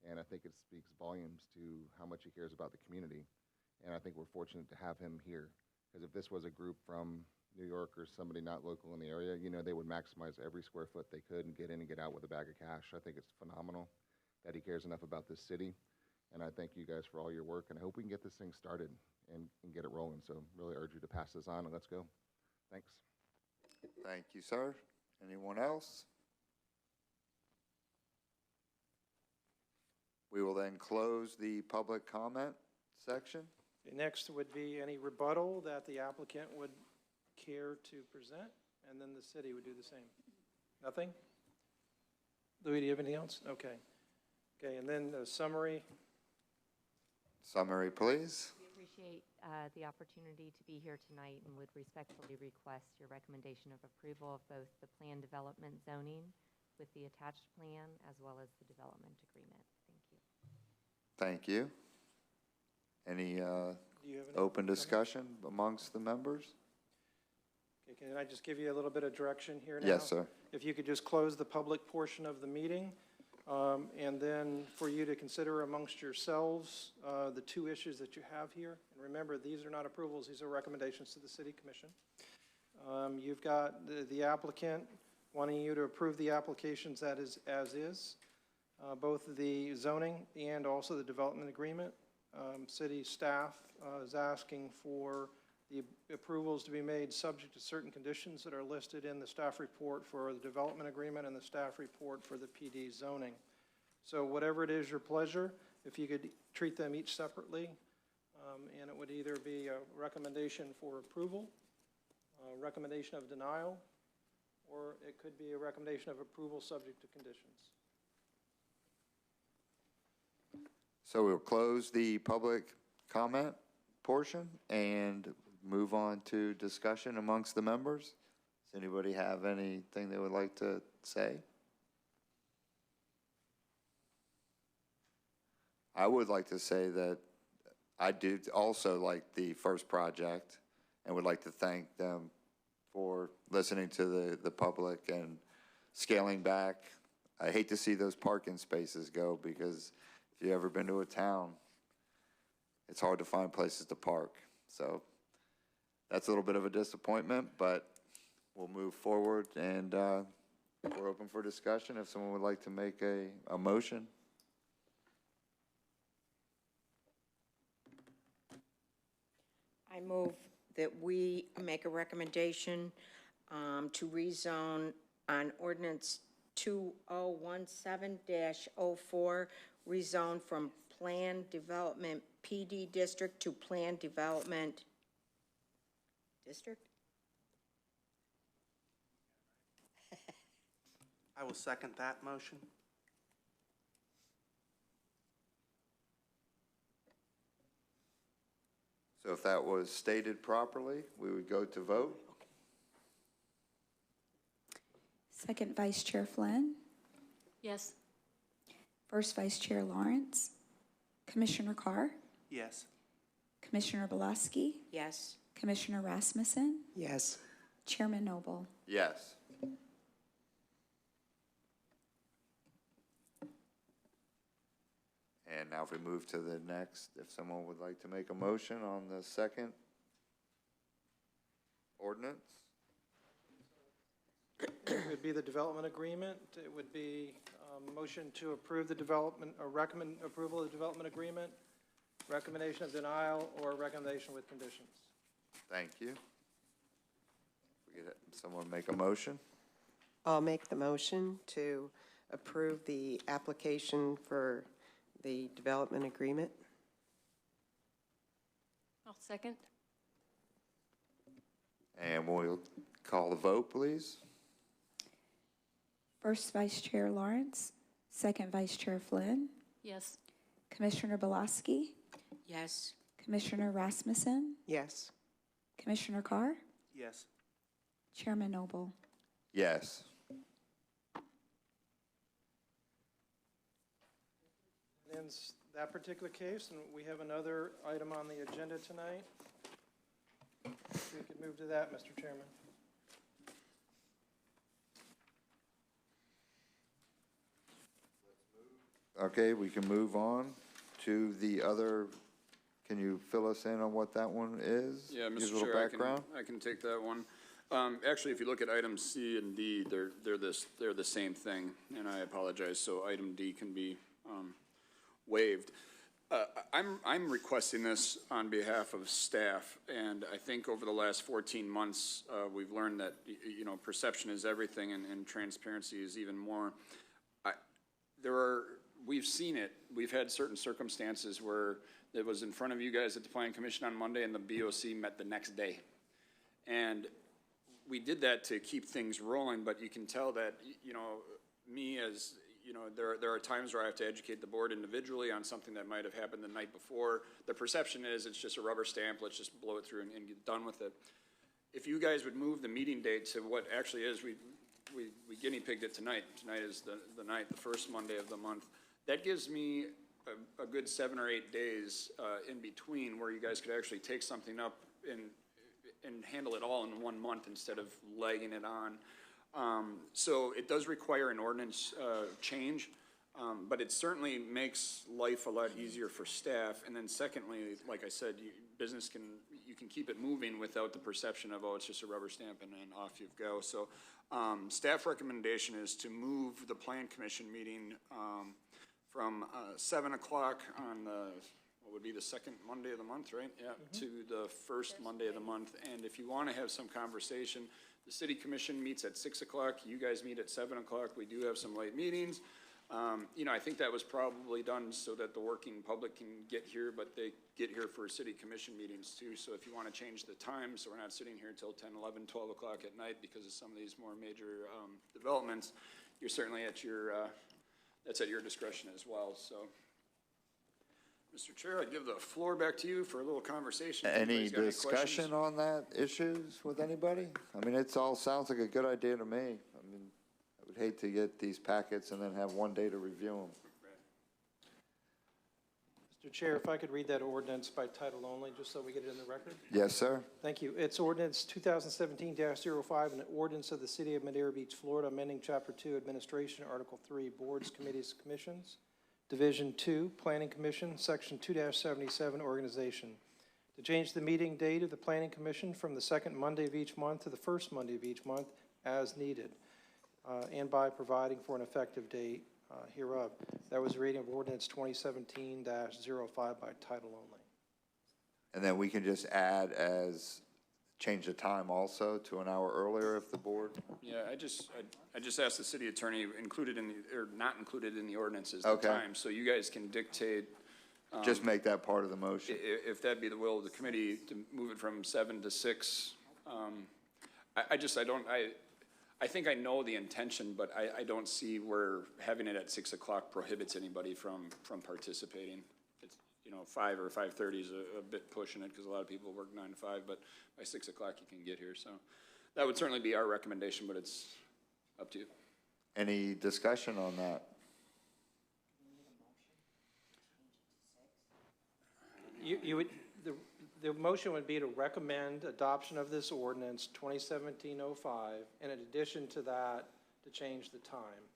And I think it speaks volumes to how much he cares about the community. And I think we're fortunate to have him here. Because if this was a group from New York or somebody not local in the area, you know, they would maximize every square foot they could and get in and get out with a bag of cash. I think it's phenomenal that he cares enough about this city. And I thank you guys for all your work. And I hope we can get this thing started and get it rolling. So really urge you to pass this on and let's go. Thanks. Thank you, sir. Anyone else? We will then close the public comment section. Okay, next would be any rebuttal that the applicant would care to present, and then the city would do the same. Nothing? Louis, do you have anything else? Okay. Okay, and then the summary. Summary, please. We appreciate the opportunity to be here tonight and would respectfully request your recommendation of approval of both the plan development zoning with the attached plan as well as the development agreement. Thank you. Thank you. Any Do you have any open comments? discussion amongst the members? Okay, can I just give you a little bit of direction here now? Yes, sir. If you could just close the public portion of the meeting, and then for you to consider amongst yourselves the two issues that you have here. And remember, these are not approvals, these are recommendations to the City Commission. You've got the applicant wanting you to approve the applications that is as is, both the zoning and also the development agreement. City staff is asking for the approvals to be made subject to certain conditions that are listed in the staff report for the development agreement and the staff report for the PD zoning. So whatever it is your pleasure, if you could treat them each separately, and it would either be a recommendation for approval, a recommendation of denial, or it could be a recommendation of approval subject to conditions. So we'll close the public comment portion and move on to discussion amongst the members. Does anybody have anything they would like to say? I would like to say that I do also like the first project and would like to thank them for listening to the public and scaling back. I hate to see those parking spaces go because if you've ever been to a town, it's hard to find places to park. So that's a little bit of a disappointment, but we'll move forward and we're open for discussion if someone would like to make a motion. I move that we make a recommendation to rezone on ordinance 2017-04, rezone from Plan Development PD District to Plan Development District? I will second that motion. So if that was stated properly, we would go to vote. Second Vice Chair Flynn. Yes. First Vice Chair Lawrence. Commissioner Carr. Yes. Commissioner Bolasky. Yes. Commissioner Rasmussen. Yes. Chairman Noble. Yes. And now if we move to the next, if someone would like to make a motion on the second ordinance? It would be the development agreement. It would be a motion to approve the development, or recommend approval of the development agreement recommendation of denial or recommendation with conditions. Thank you. We get someone make a motion? I'll make the motion to approve the application for the development agreement. I'll second. And we'll call the vote, please. First Vice Chair Lawrence, Second Vice Chair Flynn, Yes. Commissioner Bolasky, Yes. Commissioner Rasmussen, Yes. Commissioner Carr, Yes. Chairman Noble. Yes. Ends that particular case, and we have another item on the agenda tonight. If we could move to that, Mr. Chairman. Okay, we can move on to the other, can you fill us in on what that one is? Yeah, Give us a Mr. little Chair, background? I can take that one. Actually, if you look at items C and D, they're the same thing, and I apologize, so item D can be waived. I'm requesting this on behalf of staff, and I think over the last 14 months, we've learned that, you know, perception is everything, and transparency is even more. We've seen it. We've had certain circumstances where it was in front of you guys at the Planning Commission on Monday, and the BOC met the next day. And we did that to keep things rolling, but you can tell that, you know, me as, you know, there are times where I have to educate the board individually on something that might have happened the night before. The perception is it's just a rubber stamp, let's just blow it through and get done with it. If you guys would move the meeting date to what actually is, we guinea pigged it tonight. Tonight is the night, the first Monday of the month. That gives me a good 7 or 8 days in between where you guys could actually take something up and handle it all in 1 month instead of legging it on. So it does require an ordinance change, but it certainly makes life a lot easier for staff. And then secondly, like I said, you can keep it moving without the perception of, oh, it's just a rubber stamp and then off you go. So staff recommendation is to move the Plan Commission meeting from 7 o'clock on what would be the second Monday of the month, right? Yeah, to the first Monday of the month. And if you want to have some conversation, the City Commission meets at 6 o'clock. You guys meet at 7 o'clock. We do have some late meetings. You know, I think that was probably done so that the working public can get here, but they get here for City Commission meetings too. So if you want to change the time, so we're not sitting here till 10, 11, 12 o'clock at night because of some of these more major developments, you're certainly at your, that's at your discretion as well, so. Mr. Chair, I'd give the floor back to you for a little conversation. If Any anybody's got any discussion questions. on that issues with anybody? I mean, it's all, sounds like a good idea to me. I mean, I would hate to get these packets and then have one day to review them. Mr. Chair, if I could read that ordinance by title only, just so we get it in the record. Yes, sir? Thank you. It's ordinance 2017-05, an ordinance of the City of Madeira Beach, Florida, amending Chapter 2, Administration, Article 3, Boards, Committees, Commissions, Division 2, Planning Commission, Section 2-77, Organization, to change the meeting date of the Planning Commission from the second Monday of each month to the first Monday of each month as needed, and by providing for an effective date hereof. That was a reading of ordinance 2017-05 by title only. And then we can just add as, change the time also to an hour earlier if the board? Yeah, I just asked the city attorney included in the, or not included in the ordinances, the Okay. time, so you guys can dictate. Just make that part of the motion. If that'd be the will of the committee, to move it from 7 to 6. I think I know the intention, but I don't see where having it at 6 o'clock prohibits anybody from participating. It's, you know, 5 or 5:30 is a bit pushing it, because a lot of people work 9 to 5, but by 6 o'clock you can get here, so. That would certainly be our recommendation, but it's up to you. Any discussion on that? You would, the motion would be to recommend adoption of this ordinance 2017-05, and in addition to that, to change the time.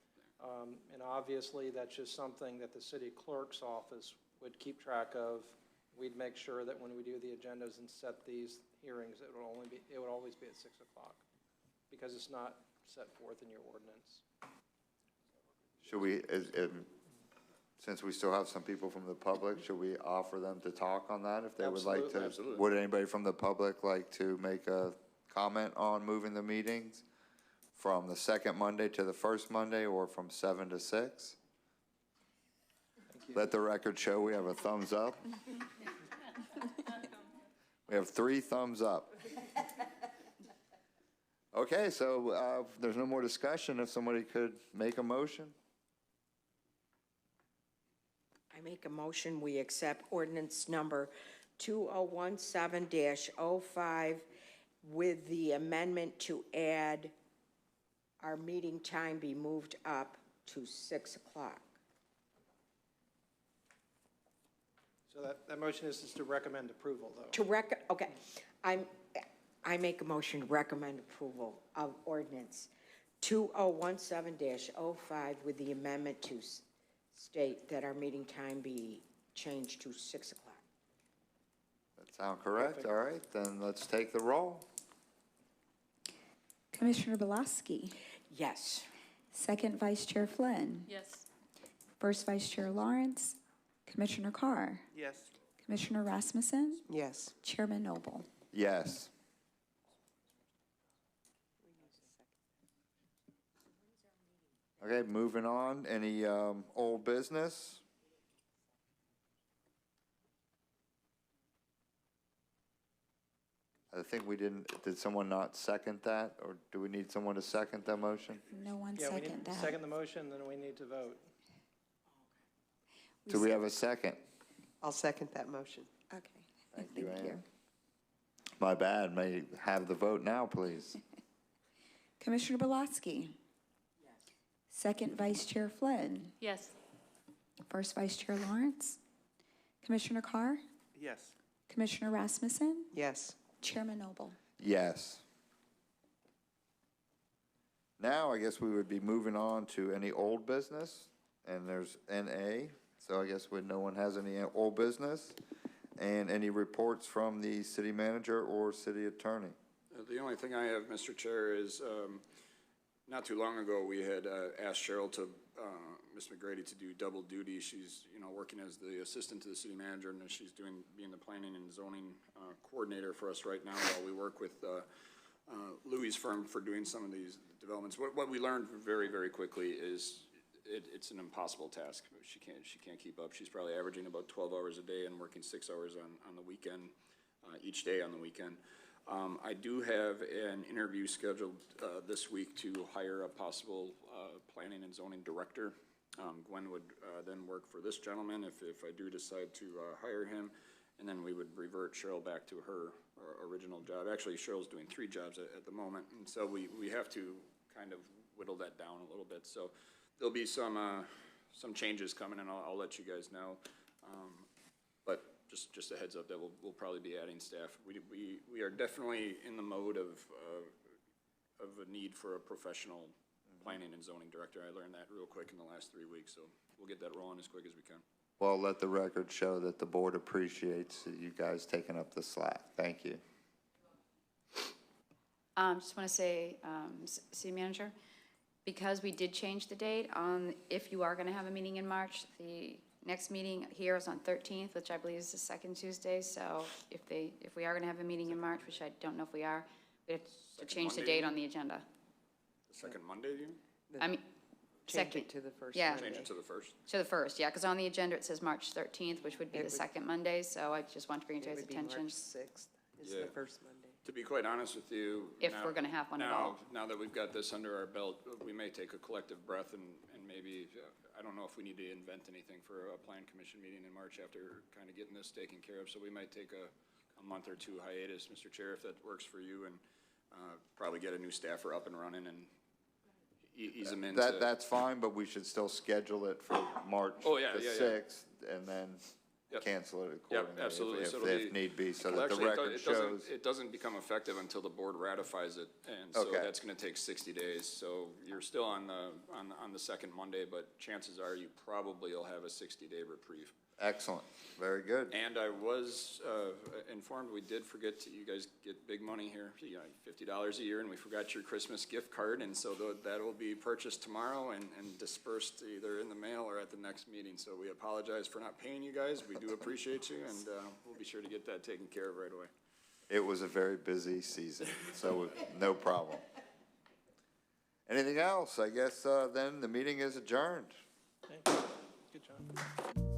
And obviously, that's just something that the city clerk's office would keep track of. We'd make sure that when we do the agendas and set these hearings, it would always be at 6 o'clock, because it's not set forth in your ordinance. Should we, since we still have some people from the public, should we offer them to talk on that if they would like to? Absolutely. Would anybody from the public like to make a comment on moving the meetings from the second Monday to the first Monday, or from 7 to 6? Let the record show we have a thumbs up. We have 3 thumbs up. Okay, so if there's no more discussion, if somebody could make a motion? I make a motion, we accept ordinance number 2017-05 with the amendment to add our meeting time be moved up to 6 o'clock. So that motion is to recommend approval, though. Okay, I make a motion to recommend approval of ordinance 2017-05 with the amendment to state that our meeting time be changed to 6 o'clock. That sound correct? All right, then let's take the roll. Commissioner Bolasky. Yes. Second Vice Chair Flynn. Yes. First Vice Chair Lawrence. Commissioner Carr. Yes. Commissioner Rasmussen. Yes. Chairman Noble. Yes. Okay, moving on. Any old business? I think we didn't, did someone not second that? Or do we need someone to second that motion? No one Yeah, we second need that. to second the motion, then we need to vote. Do we have a second? I'll second that motion. Okay. Thank you, Ann. My bad. May you have the vote now, please. Commissioner Bolasky. Second Vice Chair Flynn. Yes. First Vice Chair Lawrence. Commissioner Carr. Yes. Commissioner Rasmussen. Yes. Chairman Noble. Yes. Now, I guess we would be moving on to any old business, and there's NA, so I guess no one has any old business, and any reports from the city manager or city attorney. The only thing I have, Mr. Chair, is not too long ago, we had asked Cheryl to, Ms. McGrady, to do double duty. She's, working as the assistant to the city manager, and then she's being the planning and zoning coordinator for us right now while we work with Louis' firm for doing some of these developments. What we learned very, very quickly is it's an impossible task. She can't keep up. She's probably averaging about 12 hours a day and working 6 hours on the weekend, each day on the weekend. I do have an interview scheduled this week to hire a possible planning and zoning director. Gwen would then work for this gentleman if I do decide to hire him, and then we would revert Cheryl back to her original job. Actually, Cheryl's doing 3 jobs at the moment, and so we have to kind of whittle that down a little bit. So there'll be some changes coming, and I'll let you guys know. But just a heads up that we'll probably be adding staff. We are definitely in the mode of a need for a professional planning and zoning director. I learned that real quick in the last 3 weeks, so we'll get that rolling as quick as we can. Well, let the record show that the board appreciates you guys taking up the slack. Thank you. Just want to say, city manager, because we did change the date on, if you are going to have a meeting in March, the next meeting here is on 13th, which I believe is the second Tuesday. So if we are going to have a meeting in March, which I don't know if we are, we have to change the date on the agenda. The second Monday, you mean? I mean, Change second. it to the first Yeah. Monday. Change it to the first. To the first, yeah, because on the agenda it says March 13th, which would be the second Monday, so I just want to bring it to his attention. March 6th is the Yeah. first Monday. To be quite honest with you. If now- we're gonna have one at all. Now that we've got this under our belt, we may take a collective breath and maybe, I don't know if we need to invent anything for a plan commission meeting in March after kind of getting this taken care of. So we might take a month or 2 hiatus, Mr. Chair, if that works for you, and probably get a new staffer up and running and ease them into. That's fine, but we should still schedule it for March Oh, yeah, the yeah, yeah. 6th, and then Yep. cancel it Yep, accordingly absolutely. So if it'll need be, so well, that the actually, record shows. It doesn't become effective until the board ratifies it, and so Okay. that's gonna take 60 days. So you're still on the second Monday, but chances are you probably will have a 60-day reprieve. Excellent, very good. And I was informed, we did forget to, you guys get big money here, you know, $50 a year, and we forgot your Christmas gift card, and so that will be purchased tomorrow and dispersed either in the mail or at the next meeting. So we apologize for not paying you guys. We do appreciate you, and we'll be sure to get that taken care of right away. It was a very busy season, so no problem. Anything else? I guess then the meeting is adjourned. Okay. Good job.